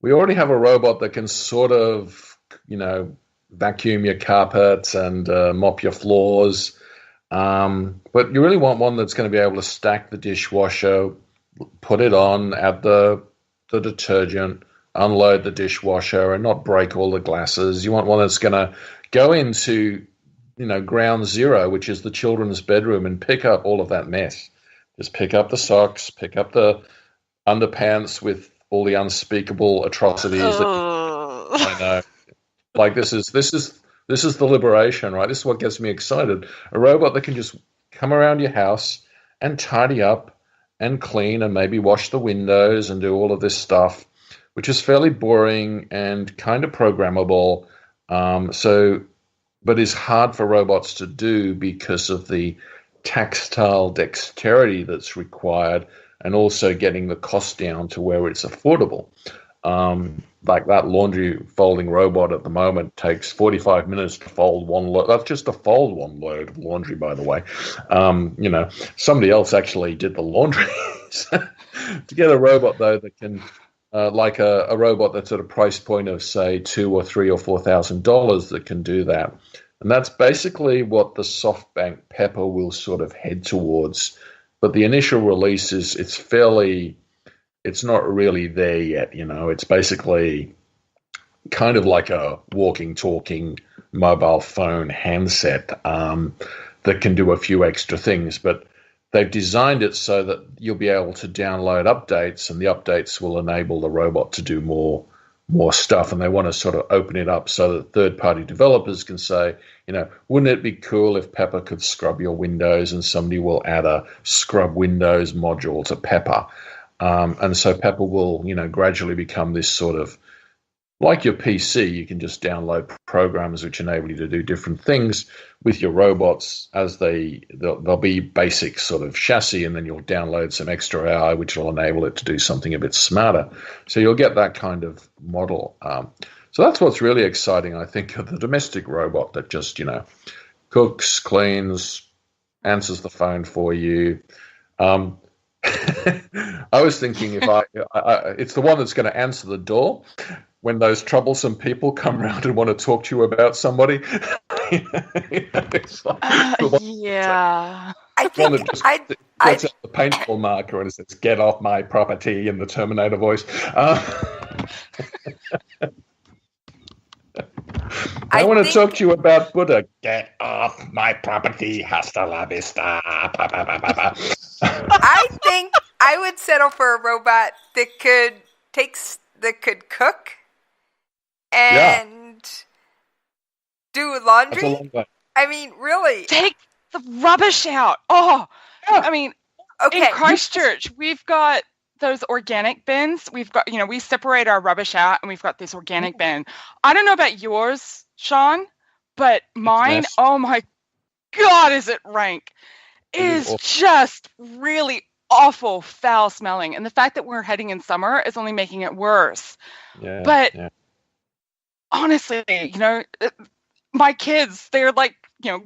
[SPEAKER 6] We already have a robot that can sort of, vacuum your carpets and mop your floors. But you really want one that's going to be able to stack the dishwasher, put it on, add the detergent, unload the dishwasher, and not break all the glasses. You want one that's going to go into ground zero, which is the children's bedroom, and pick up all of that mess. Just pick up the socks, pick up the underpants with all the unspeakable atrocities. I know. Like this is the liberation, right? This is what gets me excited. A robot that can just come around your house and tidy up and clean and maybe wash the windows and do all of this stuff, which is fairly boring and kind of programmable. But is hard for robots to do because of the tactile dexterity that's required and also getting the cost down to where it's affordable. Like that laundry folding robot at the moment takes 45 minutes to fold one load. That's just to fold one load of laundry, by the way. Somebody else actually did the laundry. To get a robot, though, that can... like a robot that's at a price point of, say, $2,000 or $3,000 or $4,000 that can do that. And that's basically what the SoftBank Pepper will sort of head towards. But the initial release it's not really there yet, It's basically kind of like a walking, talking mobile phone handset that can do a few extra things. But they've designed it so that you'll be able to download updates, and the updates will enable the robot to do more stuff. And they want to sort of open it up so that third-party developers can say, wouldn't it be cool if Pepper could scrub your windows, and somebody will add a scrub windows module to Pepper. And so Pepper will, gradually become this sort of, like your PC, you can just download programs which enable you to do different things with your robots as they'll be basic sort of chassis, and then you'll download some extra AI which will enable it to do something a bit smarter. So you'll get that kind of model. So that's what's really exciting, I think, of the domestic robot that just, cooks, cleans, answers the phone for you. I was thinking if it's the one that's going to answer the door when those troublesome people come around and want to talk to you about somebody. It's like,
[SPEAKER 4] yeah.
[SPEAKER 5] I think
[SPEAKER 6] I gets out the paintball marker and it says, "Get off my property," in the Terminator voice. I want to talk to you about Buddha. Get off my property. Hasta la vista.
[SPEAKER 5] I think I would settle for a robot that could cook and do laundry. I mean, really.
[SPEAKER 4] Take the rubbish out. Oh, yeah. I mean,
[SPEAKER 5] okay.
[SPEAKER 4] In Christchurch, we've got those organic bins. We've got, we separate our rubbish out, and we've got this organic bin. I don't know about yours, Sean, but mine, oh my God, is it rank? It is just really awful, foul smelling. And the fact that we're heading in summer is only making it worse.
[SPEAKER 6] Yeah,
[SPEAKER 4] but honestly, my kids, they're like,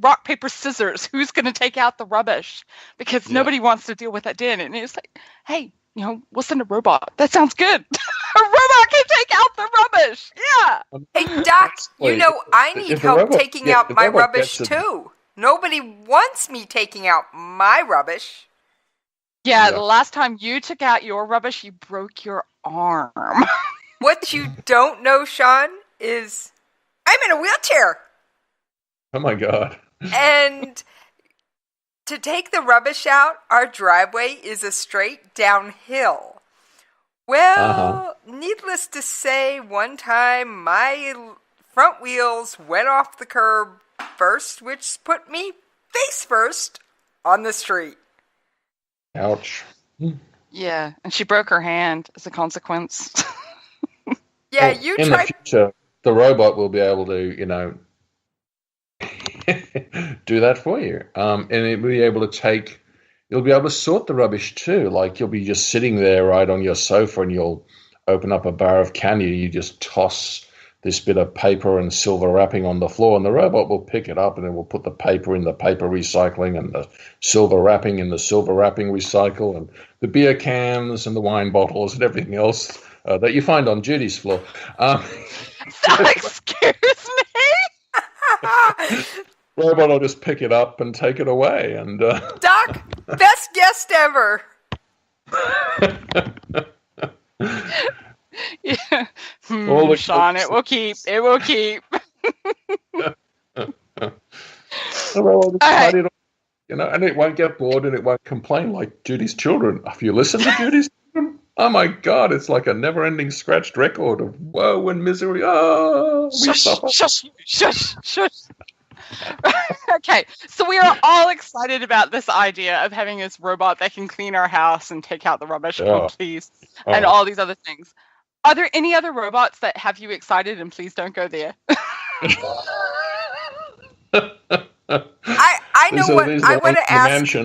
[SPEAKER 4] rock, paper, scissors. Who's going to take out the rubbish? Because nobody wants to deal with that din. And it's like, hey, we'll send a robot. That sounds good. A robot can take out the rubbish. Yeah.
[SPEAKER 5] Hey, Doc, I need help taking out my rubbish too. Nobody wants me taking out my rubbish.
[SPEAKER 4] Yeah, the last time you took out your rubbish, you broke your arm.
[SPEAKER 5] What you don't know, Sean, is I'm in a wheelchair.
[SPEAKER 6] Oh, my God.
[SPEAKER 5] And to take the rubbish out, our driveway is a straight downhill. Well, needless to say, one time my front wheels went off the curb first, which put me face first on the street.
[SPEAKER 6] Ouch.
[SPEAKER 4] Yeah, and she broke her hand as a consequence.
[SPEAKER 5] Yeah,
[SPEAKER 6] well, in the future, the robot will be able to, do that for you. And it'll be able to sort the rubbish too. Like you'll be just sitting there right on your sofa and you'll open up a bar of candy. You just toss this bit of paper and silver wrapping on the floor, and the robot will pick it up and it will put the paper in the paper recycling and the silver wrapping in the silver wrapping recycle, and the beer cans and the wine bottles and everything else that you find on Judy's floor.
[SPEAKER 4] Excuse me?
[SPEAKER 6] Robot will just pick it up and take it away. And
[SPEAKER 5] Doc, best guest ever.
[SPEAKER 4] Yeah. Sean, it will keep. It will keep.
[SPEAKER 6] Right. And it won't get bored and it won't complain like Judy's children. Have you listened to Judy's children? Oh my God, it's like a never-ending scratched record of woe and misery. Oh, we suffer.
[SPEAKER 4] Shush. Okay, so we are all excited about this idea of having this robot that can clean our house and take out the rubbish, please, and all these other things. Are there any other robots that have you excited? And please don't go there.
[SPEAKER 5] I know what I want to ask.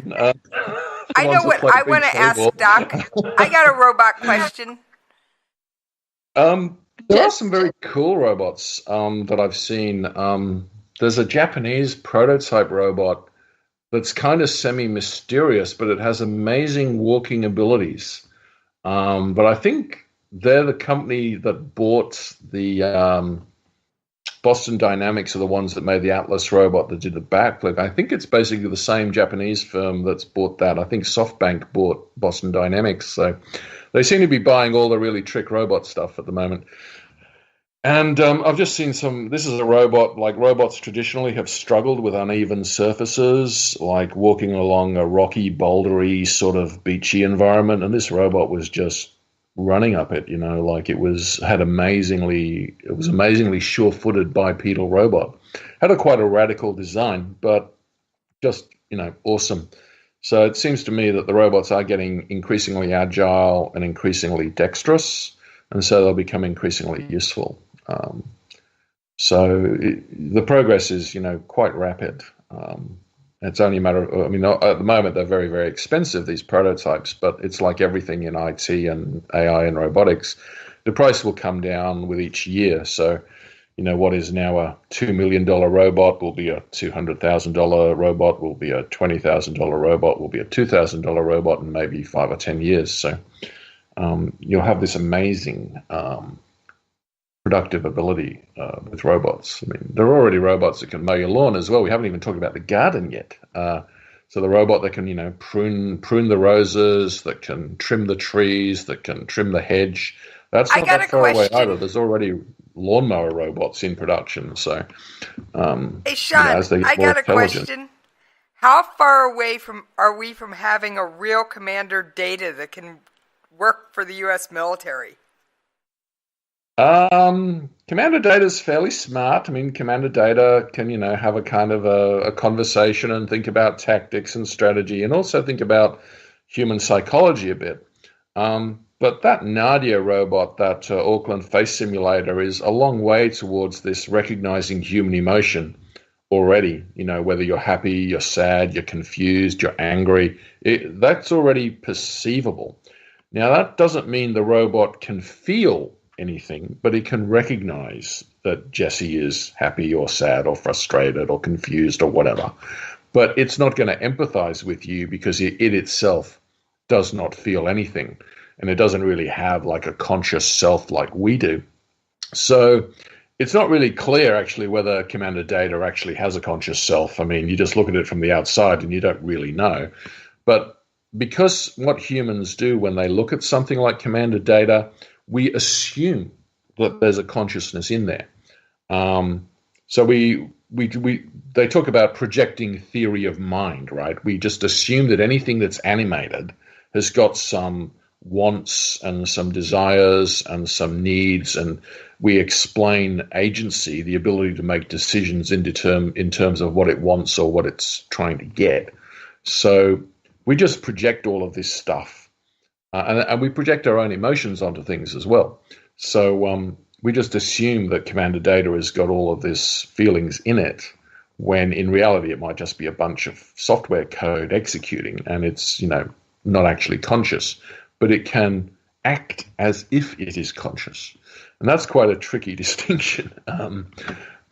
[SPEAKER 5] I know what I want to ask, Doc. I got a robot question.
[SPEAKER 6] There are some very cool robots that I've seen. There's a Japanese prototype robot that's kind of semi-mysterious, but it has amazing walking abilities. But I think they're the company that bought the Boston Dynamics are the ones that made the Atlas robot that did the backflip. I think it's basically the same Japanese firm that's bought that. I think SoftBank bought Boston Dynamics. So they seem to be buying all the really trick robot stuff at the moment. And I've just seen this is a robot, like robots traditionally have struggled with uneven surfaces, like walking along a rocky, bouldery, sort of beachy environment. And this robot was just running up it, like it was amazingly sure-footed bipedal robot. Had quite a radical design, but just, awesome. So it seems to me that the robots are getting increasingly agile and increasingly dexterous, and so they'll become increasingly useful. The progress is, quite rapid. It's only a matter of, at the moment they're very, very expensive, these prototypes, but it's like everything in IT and AI and robotics. The price will come down with each year. So, what is now a $2 million robot will be a $200,000 robot, will be a $20,000 robot, will be a $2,000 robot in maybe 5 or 10 years. So you'll have this amazing productive ability with robots. There are already robots that can mow your lawn as well. We haven't even talked about the garden yet. So the robot that can, prune the roses, that can trim the trees, that can trim the hedge. That's not that far away either. There's already lawnmower robots in production. So,
[SPEAKER 5] hey Sean, I got a question. How far away are we from having a real Commander Data that can work for the U.S. military?
[SPEAKER 6] Commander Data is fairly smart. Commander Data can, have a kind of a conversation and think about tactics and strategy and also think about human psychology a bit. But that Nadia robot, that Auckland face simulator, is a long way towards this recognizing human emotion already. Whether you're happy, you're sad, you're confused, you're angry, that's already perceivable. Now, that doesn't mean the robot can feel anything, but it can recognize that Jessie is happy or sad or frustrated or confused or whatever. But it's not going to empathize with you because it itself does not feel anything. And it doesn't really have like a conscious self like we do. So it's not really clear actually whether Commander Data actually has a conscious self. You just look at it from the outside and you don't really know. But because what humans do when they look at something like Commander Data, we assume that there's a consciousness in there. So they talk about projecting theory of mind, right? We just assume that anything that's animated has got some wants and some desires and some needs, and we explain agency, the ability to make decisions in terms of what it wants or what it's trying to get. So we just project all of this stuff, and we project our own emotions onto things as well. So we just assume that Commander Data has got all of this feelings in it, when in reality it might just be a bunch of software code executing, and it's, you know, not actually conscious, but it can act as if it is conscious. And that's quite a tricky distinction.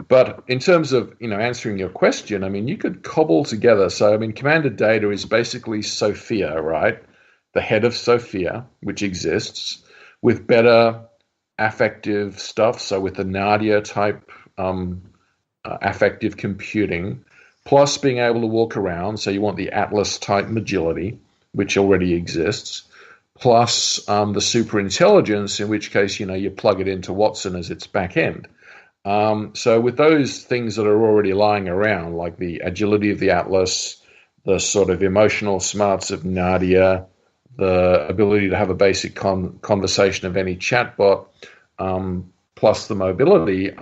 [SPEAKER 6] But in terms of, you know, answering your question, I mean, you could cobble together. So, I mean, Commander Data is basically Sophia, right? The head of Sophia, which exists, with better affective stuff. So with the Nadia type affective computing, plus being able to walk around. So you want the Atlas type Magility, which already exists, plus the super intelligence, in which case, you know, you plug it into Watson as its back end. So with those things that are already lying around, like the agility of the Atlas, the sort of emotional smarts of Nadia, the ability to have a basic conversation of any chatbot, plus the mobility,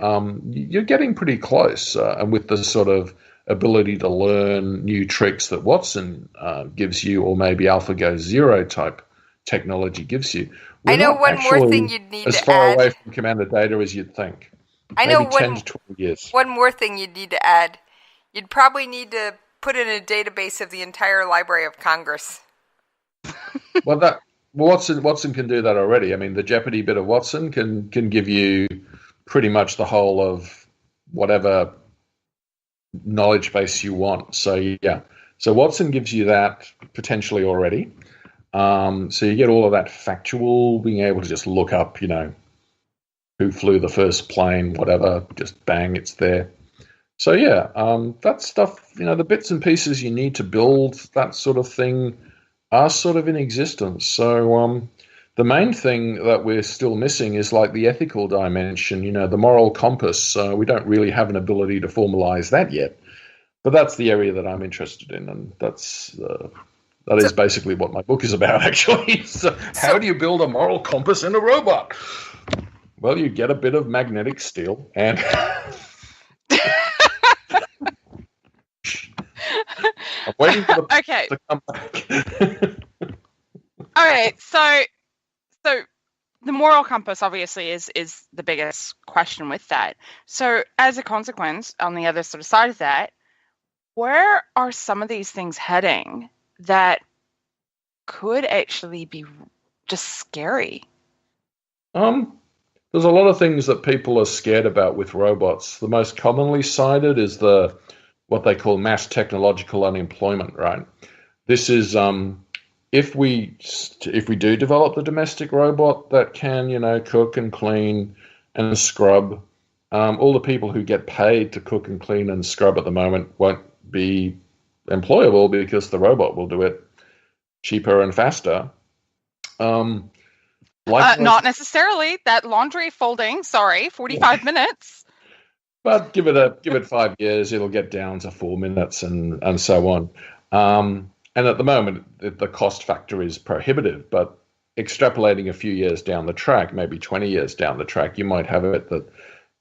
[SPEAKER 6] you're getting pretty close. And with the sort of ability to learn new tricks that Watson gives you, or maybe AlphaGo Zero type technology gives you,
[SPEAKER 5] I know one more thing you'd need to add.
[SPEAKER 6] As far away from Commander Data as you'd think.
[SPEAKER 5] I know
[SPEAKER 6] maybe 10 to 12 years.
[SPEAKER 5] One more thing you'd need to add. You'd probably need to put in a database of the entire Library of Congress.
[SPEAKER 6] Well, Watson can do that already. I mean, the Jeopardy bit of Watson can give you pretty much the whole of whatever knowledge base you want. So yeah, so Watson gives you that potentially already. So you get all of that factual, being able to just look up, you know, who flew the first plane, whatever, just bang, it's there. So yeah, that stuff, you know, the bits and pieces you need to build that sort of thing are sort of in existence. So the main thing that we're still missing is like the ethical dimension, you know, the moral compass. We don't really have an ability to formalize that yet, but that's the area that I'm interested in, and that is basically what my book is about, actually. So how do you build a moral compass in a robot? Well, you get a bit of magnetic steel and... I'm waiting for the to come back.
[SPEAKER 4] All right, so the moral compass obviously is the biggest question with that. So as a consequence, on the other sort of side of that, where are some of these things heading that could actually be just scary?
[SPEAKER 6] There's a lot of things that people are scared about with robots. The most commonly cited is what they call mass technological unemployment, right? This is if we do develop the domestic robot that can, you know, cook and clean and scrub, all the people who get paid to cook and clean and scrub at the moment won't be employable because the robot will do it cheaper and faster.
[SPEAKER 4] Not necessarily. That laundry folding, 45 minutes.
[SPEAKER 6] But give it 5 years, it'll get down to 4 minutes and so on. And at the moment, the cost factor is prohibitive. But extrapolating a few years down the track, maybe 20 years down the track, you might have it that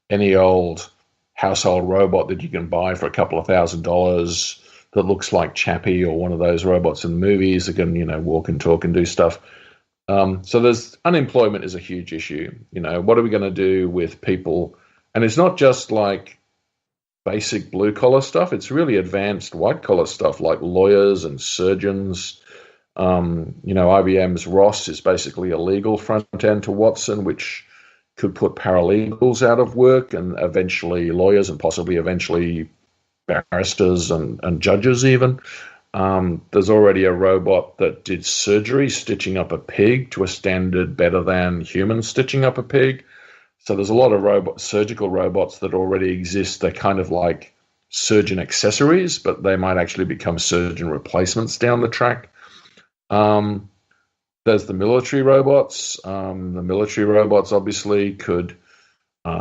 [SPEAKER 6] any old household robot that you can buy for a couple of $1,000s that looks like Chappie or one of those robots in the movies that can, you know, walk and talk and do stuff. So there's unemployment is a huge issue. You know, what are we going to do with people? And it's not just like basic blue collar stuff. It's really advanced white collar stuff like lawyers and surgeons. You know, IBM's ROS is basically a legal front end to Watson, which could put paralegals out of work and eventually lawyers and possibly eventually barristers and judges even. There's already a robot that did surgery, stitching up a pig to a standard better than human stitching up a pig. So there's a lot of surgical robots that already exist. They're kind of like surgeon accessories, but they might actually become surgeon replacements down the track. There's the military robots. The military robots obviously could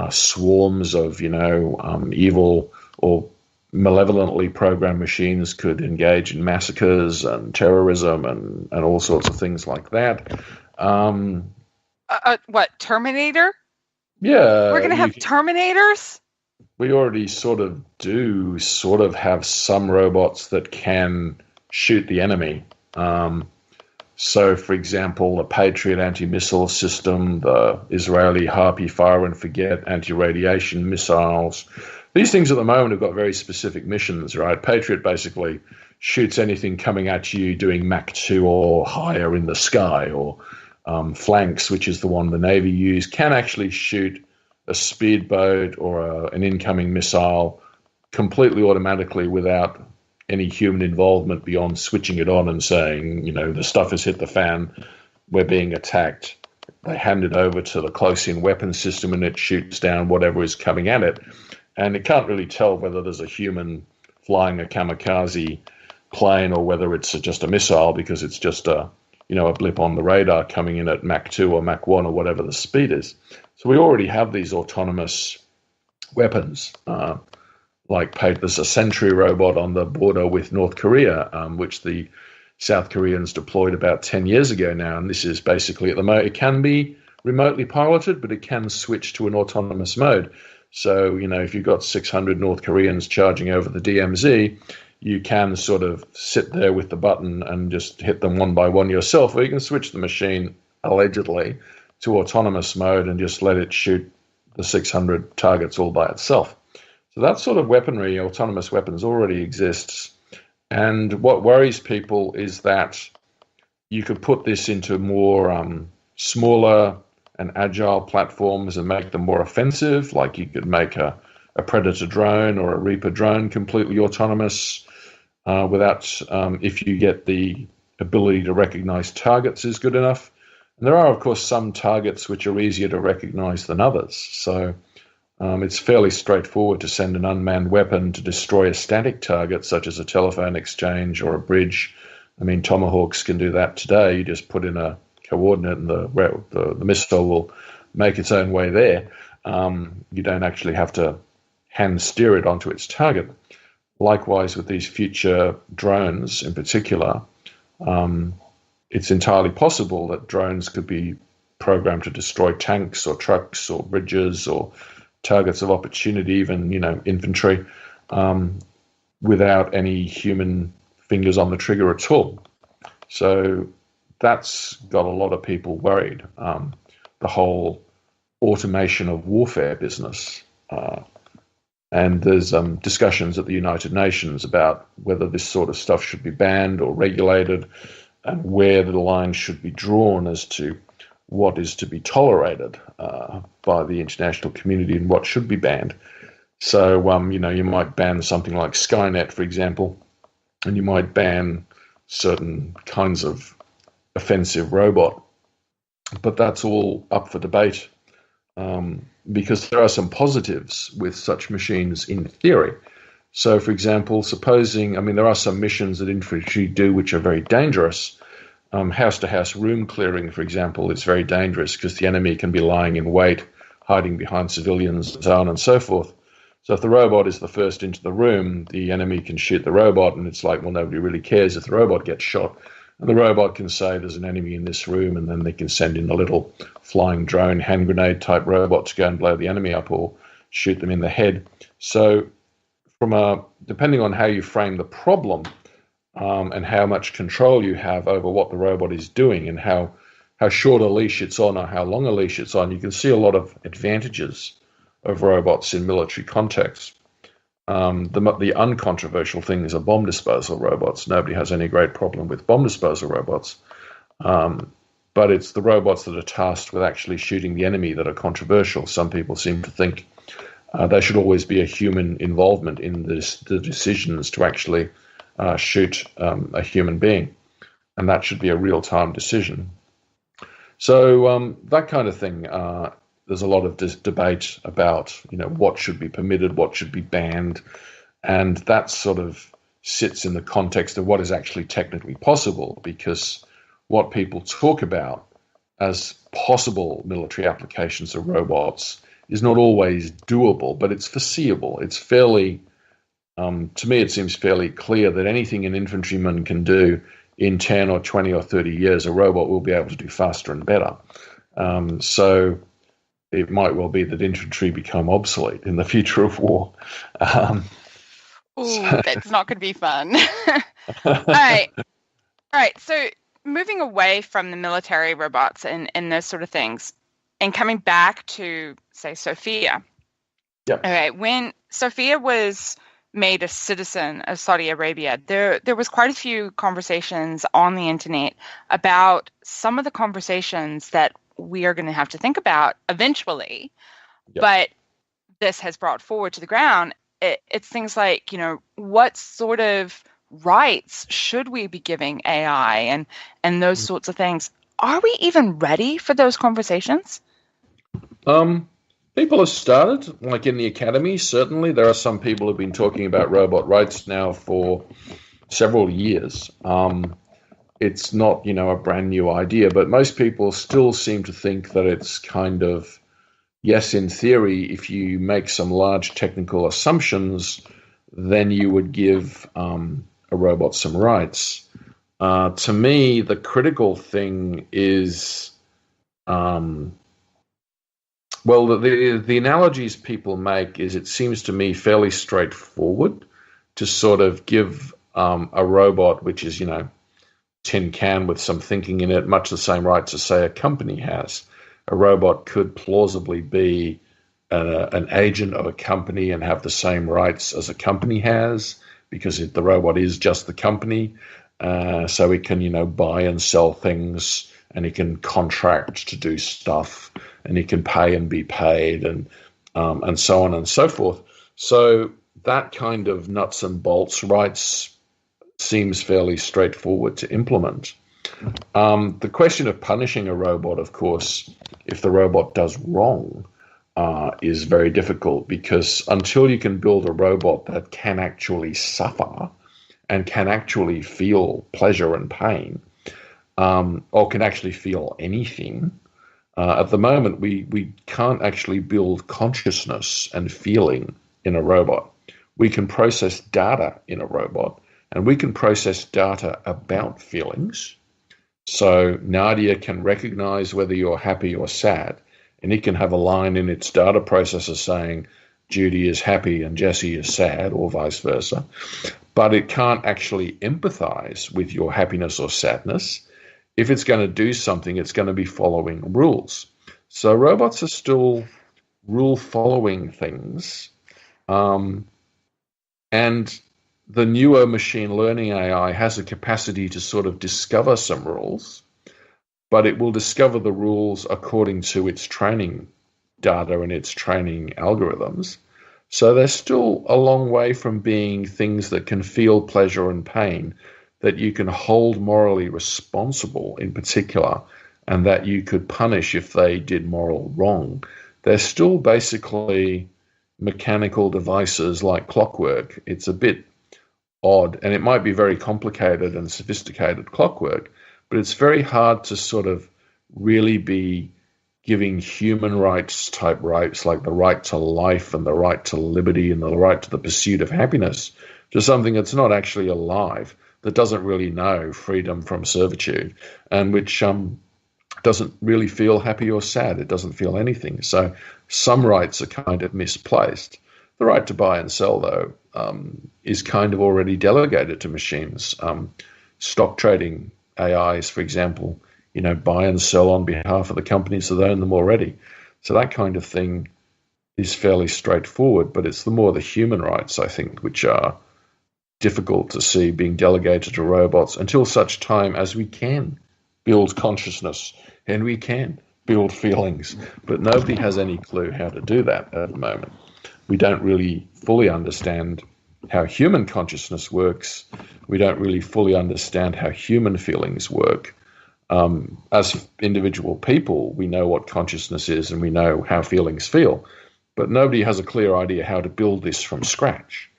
[SPEAKER 6] swarms of, you know, evil or malevolently programmed machines could engage in massacres and terrorism and all sorts of things like that.
[SPEAKER 4] What, Terminator?
[SPEAKER 6] Yeah.
[SPEAKER 4] We're going to have Terminators?
[SPEAKER 6] We already sort of have some robots that can shoot the enemy. So, for example, the Patriot anti-missile system, the Israeli Harpy fire and forget anti-radiation missiles. These things at the moment have got very specific missions, right? Patriot basically shoots anything coming at you doing Mach 2 or higher in the sky, or Flanks, which is the one the Navy used, can actually shoot a speedboat or an incoming missile completely automatically without any human involvement beyond switching it on and saying, the stuff has hit the fan, we're being attacked. They hand it over to the close-in weapon system and it shoots down whatever is coming at it. And it can't really tell whether there's a human flying a kamikaze plane or whether it's just a missile, because it's just a blip on the radar coming in at Mach 2 or Mach 1 or whatever the speed is. So we already have these autonomous weapons. There's a Sentry robot on the border with North Korea, which the South Koreans deployed about 10 years ago now. And this is basically, at the moment, it can be remotely piloted, but it can switch to an autonomous mode. So, if you've got 600 North Koreans charging over the DMZ, you can sort of sit there with the button and just hit them one by one yourself, or you can switch the machine, allegedly, to autonomous mode and just let it shoot the 600 targets all by itself. So that sort of weaponry, autonomous weapons, already exists. And what worries people is that you could put this into more smaller and agile platforms and make them more offensive. Like you could make a Predator drone or a Reaper drone completely autonomous without, if you get the ability to recognize targets is good enough. And there are, of course, some targets which are easier to recognize than others. So it's fairly straightforward to send an unmanned weapon to destroy a static target, such as a telephone exchange or a bridge. I mean, Tomahawks can do that today. You just put in a coordinate and the missile will make its own way there. You don't actually have to hand steer it onto its target. Likewise, with these future drones in particular, it's entirely possible that drones could be programmed to destroy tanks or trucks or bridges or targets of opportunity, even, infantry, without any human fingers on the trigger at all. So that's got a lot of people worried, the whole automation of warfare business. And there's discussions at the United Nations about whether this sort of stuff should be banned or regulated, and where the line should be drawn as to what is to be tolerated by the international community and what should be banned. So, you might ban something like Skynet, for example, and you might ban certain kinds of offensive robot. But that's all up for debate, because there are some positives with such machines in theory. So, for example, there are some missions that infantry do which are very dangerous. House-to-house room clearing, for example, is very dangerous because the enemy can be lying in wait, hiding behind civilians, and so on and so forth. So if the robot is the first into the room, the enemy can shoot the robot, and it's like, well, nobody really cares if the robot gets shot. And the robot can say there's an enemy in this room, and then they can send in a little flying drone, hand grenade type robot to go and blow the enemy up or shoot them in the head. So depending on how you frame the problem, and how much control you have over what the robot is doing and how short a leash it's on or how long a leash it's on, you can see a lot of advantages of robots in military contexts. The uncontroversial thing is bomb disposal robots. Nobody has any great problem with bomb disposal robots. But it's the robots that are tasked with actually shooting the enemy that are controversial. Some people seem to think there should always be a human involvement in the decisions to actually shoot a human being, and that should be a real-time decision. So that kind of thing, there's a lot of debate about, what should be permitted, what should be banned, and that sort of sits in the context of what is actually technically possible, because what people talk about as possible military applications of robots is not always doable, but it's foreseeable. It's fairly to me, it seems fairly clear that anything an infantryman can do in 10 or 20 or 30 years, a robot will be able to do faster and better. So it might well be that infantry become obsolete in the future of war.
[SPEAKER 4] That's not going to be fun. All right. right. So moving away from the military robots and those sort of things, and coming back to, say, Sophia.
[SPEAKER 6] Yep.
[SPEAKER 4] Okay, when Sophia was made a citizen of Saudi Arabia, there was quite a few conversations on the internet about some of the conversations that we are going to have to think about eventually. Yep. But this has brought forward to the ground. It's things like, what sort of rights should we be giving AI and those sorts of things? Are we even ready for those conversations?
[SPEAKER 6] People have started, like in the academy, certainly. There are some people who have been talking about robot rights now for several years. It's not, a brand new idea, but most people still seem to think that it's kind of, yes, in theory, if you make some large technical assumptions, then you would give a robot some rights. To me, the critical thing is... Well, the analogies people make is, it seems to me, fairly straightforward to sort of give a robot, which is, tin can with some thinking in it, much the same rights as, say, a company has. A robot could plausibly be an agent of a company and have the same rights as a company has, because the robot is just the company. So it can, buy and sell things, and it can contract to do stuff, and it can pay and be paid, and so on and so forth. So that kind of nuts and bolts rights seems fairly straightforward to implement. The question of punishing a robot, of course, if the robot does wrong, is very difficult, because until you can build a robot that can actually suffer and can actually feel pleasure and pain, or can actually feel anything, at the moment we can't actually build consciousness and feeling in a robot. We can process data in a robot, and we can process data about feelings. So Nadia can recognize whether you're happy or sad, and it can have a line in its data processor saying Judy is happy and Jessie is sad, or vice versa. But it can't actually empathize with your happiness or sadness. If it's going to do something, it's going to be following rules. So robots are still rule-following things. And the newer machine learning AI has a capacity to sort of discover some rules, but it will discover the rules according to its training data and its training algorithms. So they're still a long way from being things that can feel pleasure and pain, that you can hold morally responsible in particular, and that you could punish if they did moral wrong. They're still basically mechanical devices like clockwork. It's a bit odd, and it might be very complicated and sophisticated clockwork, but it's very hard to sort of really be giving human rights type rights, like the right to life and the right to liberty and the right to the pursuit of happiness, to something that's not actually alive, that doesn't really know freedom from servitude, and which doesn't really feel happy or sad. It doesn't feel anything. So some rights are kind of misplaced. The right to buy and sell, though, is kind of already delegated to machines. Stock trading AIs, for example, buy and sell on behalf of the companies that own them already. So that kind of thing is fairly straightforward, but it's the human rights, I think, which are difficult to see being delegated to robots until such time as we can build consciousness and we can build feelings. But nobody has any clue how to do that at the moment. We don't really fully understand how human consciousness works. We don't really fully understand how human feelings work. As individual people, we know what consciousness is and we know how feelings feel, but nobody has a clear idea how to build this from scratch.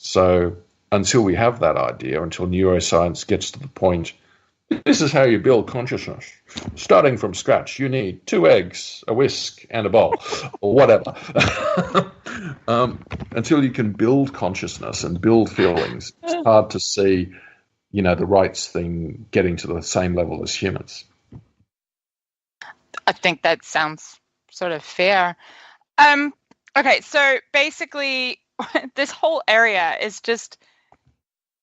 [SPEAKER 6] So until we have that idea, until neuroscience gets to the point, this is how you build consciousness. Starting from scratch, you need 2 eggs, a whisk, and a bowl, or whatever. Until you can build consciousness and build feelings, it's hard to see, the rights thing getting to the same level as humans.
[SPEAKER 4] I think that sounds sort of fair. Okay, so basically, this whole area is just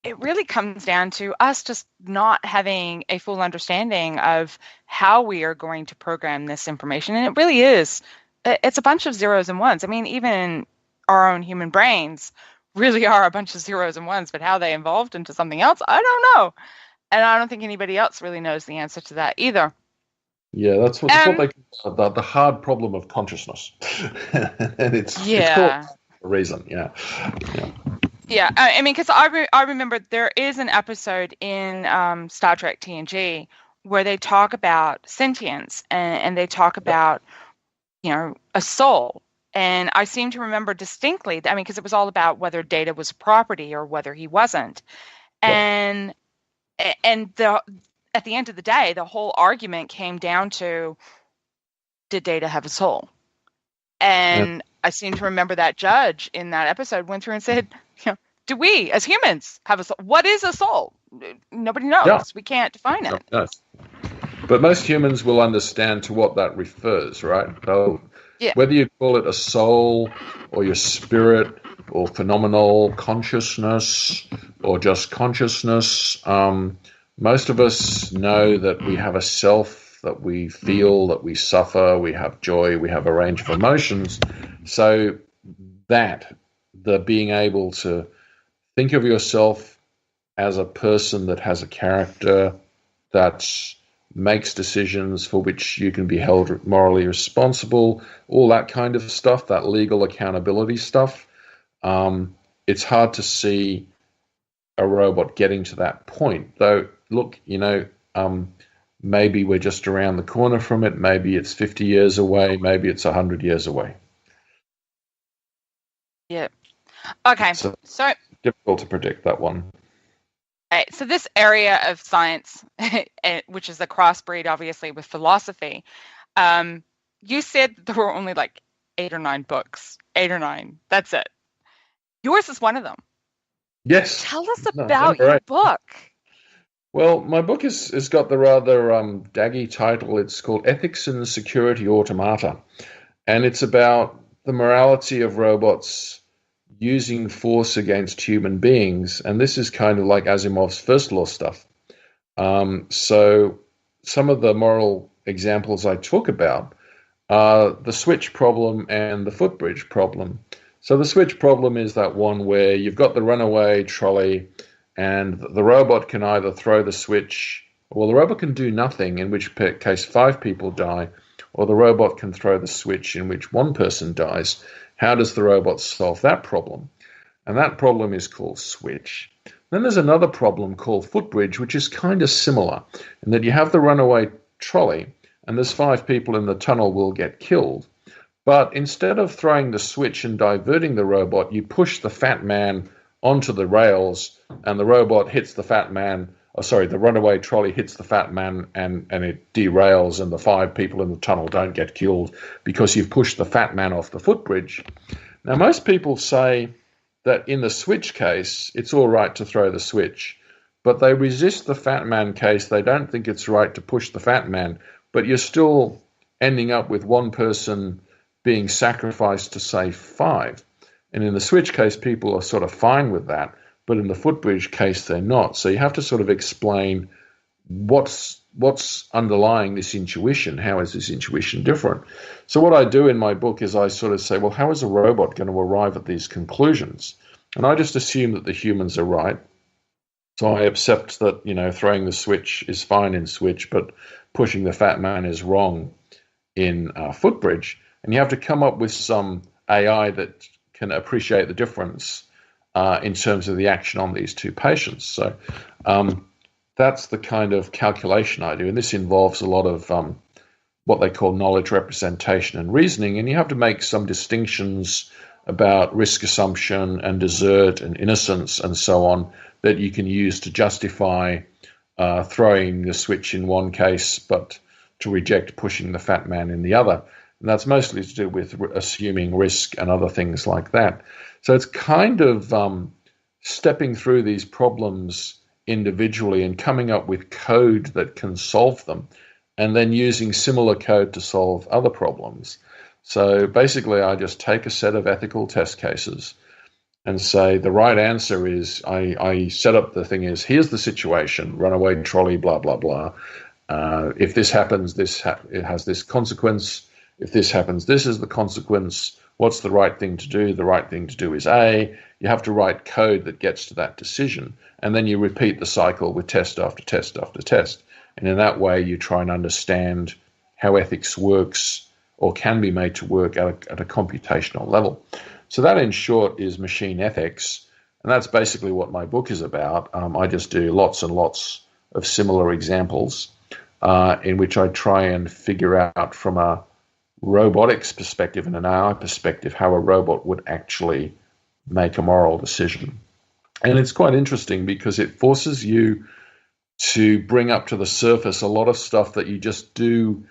[SPEAKER 4] it really comes down to us just not having a full understanding of how we are going to program this information. And it really is, it's a bunch of zeros and ones. I mean, even our own human brains really are a bunch of zeros and ones, but how they evolved into something else, I don't know. And I don't think anybody else really knows the answer to that either.
[SPEAKER 6] Yeah, that's what they call the hard problem of consciousness. And it's called a reason, yeah.
[SPEAKER 4] Yeah, I mean, because I remember there is an episode in Star Trek TNG where they talk about sentience and they talk about, a soul. And I seem to remember distinctly, I mean, because it was all about whether Data was property or whether he wasn't. And at the end of the day, the whole argument came down to, did Data have a soul? And I seem to remember that judge in that episode went through and said, do we as humans have a soul? What is a soul? Nobody knows. Yeah. We can't define it.
[SPEAKER 6] No. But most humans will understand to what that refers, right? So whether you call it a soul or your spirit or phenomenal consciousness or just consciousness, most of us know that we have a self, that we feel, that we suffer, we have joy, we have a range of emotions. So the being able to think of yourself as a person that has a character, that makes decisions for which you can be held morally responsible, all that kind of stuff, that legal accountability stuff. It's hard to see a robot getting to that point. Though, look, maybe we're just around the corner from it. Maybe it's 50 years away. Maybe it's 100 years away.
[SPEAKER 4] Yeah. Okay.
[SPEAKER 6] So difficult to predict that one.
[SPEAKER 4] Right, so this area of science, which is a crossbreed, obviously, with philosophy, you said there were only like 8 or 9 books. 8 or 9. That's it. Yours is one of them.
[SPEAKER 6] Yes.
[SPEAKER 4] Tell us about your book.
[SPEAKER 6] Well, my book has got the rather daggy title. It's called Ethics in Security Automata. And it's about the morality of robots using force against human beings. And this is kind of like Asimov's first law stuff. So some of the moral examples I talk about are the switch problem and the footbridge problem. So the switch problem is that one where you've got the runaway trolley and the robot can either throw the switch, well, the robot can do nothing, in which case 5 people die, or the robot can throw the switch, in which 1 person dies. How does the robot solve that problem? And that problem is called switch. Then there's another problem called footbridge, which is kind of similar, in that you have the runaway trolley, and there's 5 people in the tunnel will get killed. But instead of throwing the switch and diverting the robot, you push the fat man onto the rails, and the robot hits the fat man, the runaway trolley hits the fat man and it derails, and the 5 people in the tunnel don't get killed because you've pushed the fat man off the footbridge. Now, most people say that in the switch case, it's all right to throw the switch, but they resist the fat man case. They don't think it's right to push the fat man, but you're still ending up with 1 person being sacrificed to save 5. And in the switch case, people are sort of fine with that. But in the footbridge case, they're not. So you have to sort of explain what's underlying this intuition. How is this intuition different? So what I do in my book is I sort of say, well, how is a robot going to arrive at these conclusions? And I just assume that the humans are right. So I accept that, throwing the switch is fine in switch, but pushing the fat man is wrong in footbridge. And you have to come up with some AI that can appreciate the difference in terms of the action on these 2 patients. So that's the kind of calculation I do. And this involves a lot of what they call knowledge representation and reasoning. And you have to make some distinctions about risk assumption and desert and innocence and so on that you can use to justify throwing the switch in one case, but to reject pushing the fat man in the other. And that's mostly to do with assuming risk and other things like that. So it's kind of stepping through these problems individually and coming up with code that can solve them, and then using similar code to solve other problems. So basically, I just take a set of ethical test cases and say the right answer is, I set up the thing is, here's the situation, runaway trolley, blah, blah, blah. If this happens, it has this consequence. If this happens, this is the consequence. What's the right thing to do? The right thing to do is A. You have to write code that gets to that decision. And then you repeat the cycle with test after test after test. And in that way, you try and understand how ethics works or can be made to work at a computational level. So that, in short, is machine ethics. And that's basically what my book is about. I just do lots and lots of similar examples in which I try and figure out from a robotics perspective and an AI perspective how a robot would actually make a moral decision. And it's quite interesting because it forces you to bring up to the surface a lot of stuff that you just do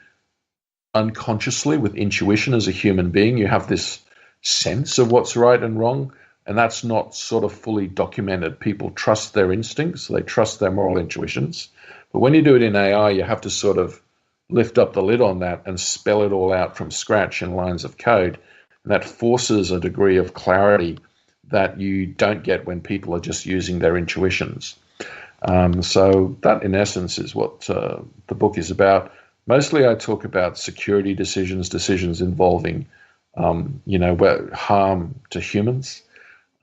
[SPEAKER 6] unconsciously with intuition as a human being. You have this sense of what's right and wrong, and that's not sort of fully documented. People trust their instincts, they trust their moral intuitions. But when you do it in AI, you have to sort of lift up the lid on that and spell it all out from scratch in lines of code. And that forces a degree of clarity that you don't get when people are just using their intuitions. So that, in essence, is what the book is about. Mostly I talk about security decisions involving, harm to humans.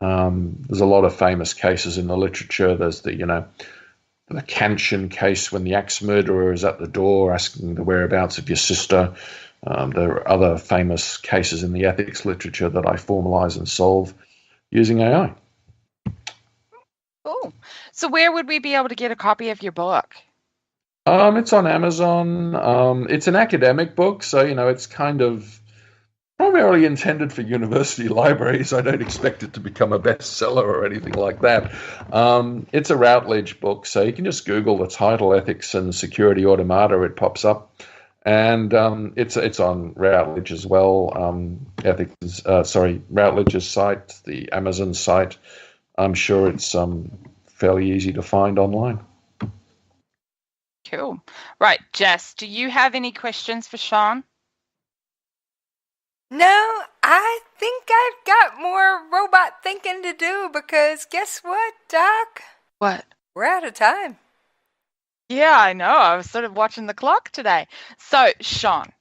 [SPEAKER 6] There's a lot of famous cases in the literature. There's the Kanchan case when the axe murderer is at the door asking the whereabouts of your sister. There are other famous cases in the ethics literature that I formalize and solve using AI.
[SPEAKER 4] Cool. So where would we be able to get a copy of your book?
[SPEAKER 6] It's on Amazon. It's an academic book, so, it's kind of primarily intended for university libraries. I don't expect it to become a bestseller or anything like that. It's a Routledge book, so you can just Google the title, Ethics and Security Automata, it pops up. And it's on Routledge as well. Routledge's site, the Amazon site. I'm sure it's fairly easy to find online.
[SPEAKER 4] Cool. Right, Jess, do you have any questions for Sean?
[SPEAKER 5] No, I think I've got more robot thinking to do because guess what, Doc?
[SPEAKER 4] What?
[SPEAKER 5] We're out of time.
[SPEAKER 4] Yeah, I know. I was sort of watching the clock today. So, Sean,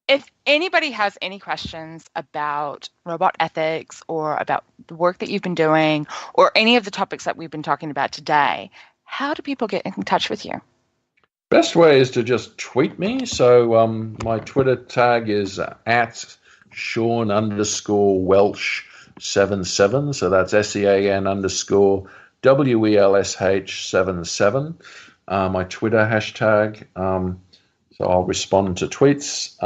[SPEAKER 4] if anybody has any questions about robot ethics or about the work that you've been doing or any of the topics that we've been talking about today, how do people get in touch with you?
[SPEAKER 6] Best way is to just tweet me. So my Twitter tag is at Sean_Welsh77. So that's SEAN_WELSH77. My Twitter hashtag. So I'll respond to tweets.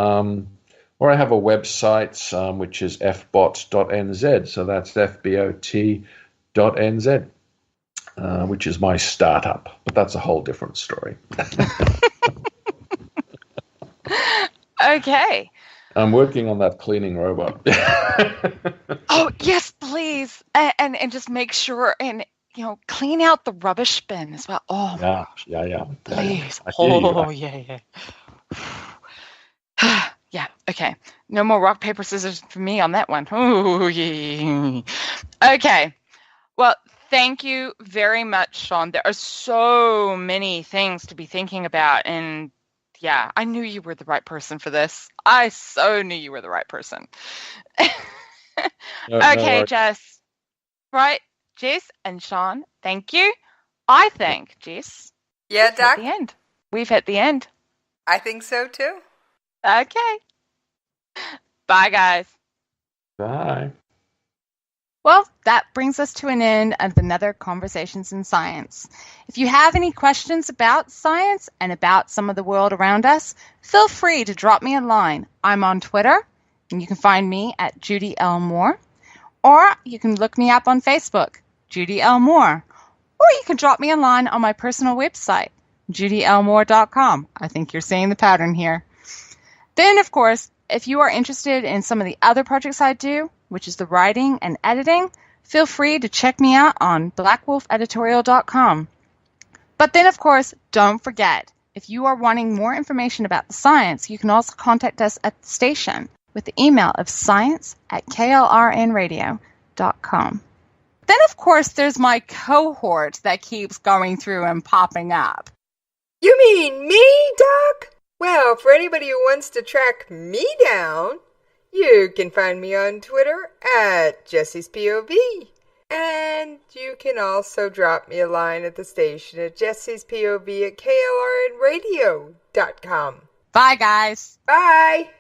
[SPEAKER 6] Or I have a website, which is fbot.nz. So that's fbot.nz. Which is my startup, but that's a whole different story.
[SPEAKER 4] Okay.
[SPEAKER 6] I'm working on that cleaning robot.
[SPEAKER 4] Oh, yes, please. And just make sure and, clean out the rubbish bin as well. Oh,
[SPEAKER 6] yeah.
[SPEAKER 4] Please.
[SPEAKER 6] Yeah.
[SPEAKER 4] Yeah, okay. No more rock, paper, scissors for me on that one. Ooh, yeah. Okay. Well, thank you very much, Sean. There are so many things to be thinking about. And yeah, I knew you were the right person for this. I so knew you were the right person. Okay, Jess. Right, Jess and Sean, thank you. I think, Jess.
[SPEAKER 5] Yeah, Doc?
[SPEAKER 4] We've hit the end.
[SPEAKER 5] I think so, too.
[SPEAKER 4] Okay. Bye, guys.
[SPEAKER 6] Bye.
[SPEAKER 10] Well, that brings us to an end of another Conversations in Science. If you have any questions about science and about some of the world around us, feel free to drop me a line. I'm on Twitter, and you can find me at Judy L. Mohr, or you can look me up on Facebook, Judy L. Mohr, or you can drop me a line on my personal website, judylmohr.com. I think you're seeing the pattern here. Then, of course, if you are interested in some of the other projects I do, which is the writing and editing, feel free to check me out on blackwolfeditorial.com. But then, of course, don't forget, if you are wanting more information about the science, you can also contact us at the station with the email of science@klrnradio.com.
[SPEAKER 4] Then, of course, there's my cohort that keeps going through and popping up.
[SPEAKER 5] You mean me, Doc? Well, for anybody who wants to track me down, you can find me on Twitter at Jessie's POV. And you can also drop me a line at the station at Jessie's POV at KLRNradio.com.
[SPEAKER 4] Bye, guys.
[SPEAKER 5] Bye.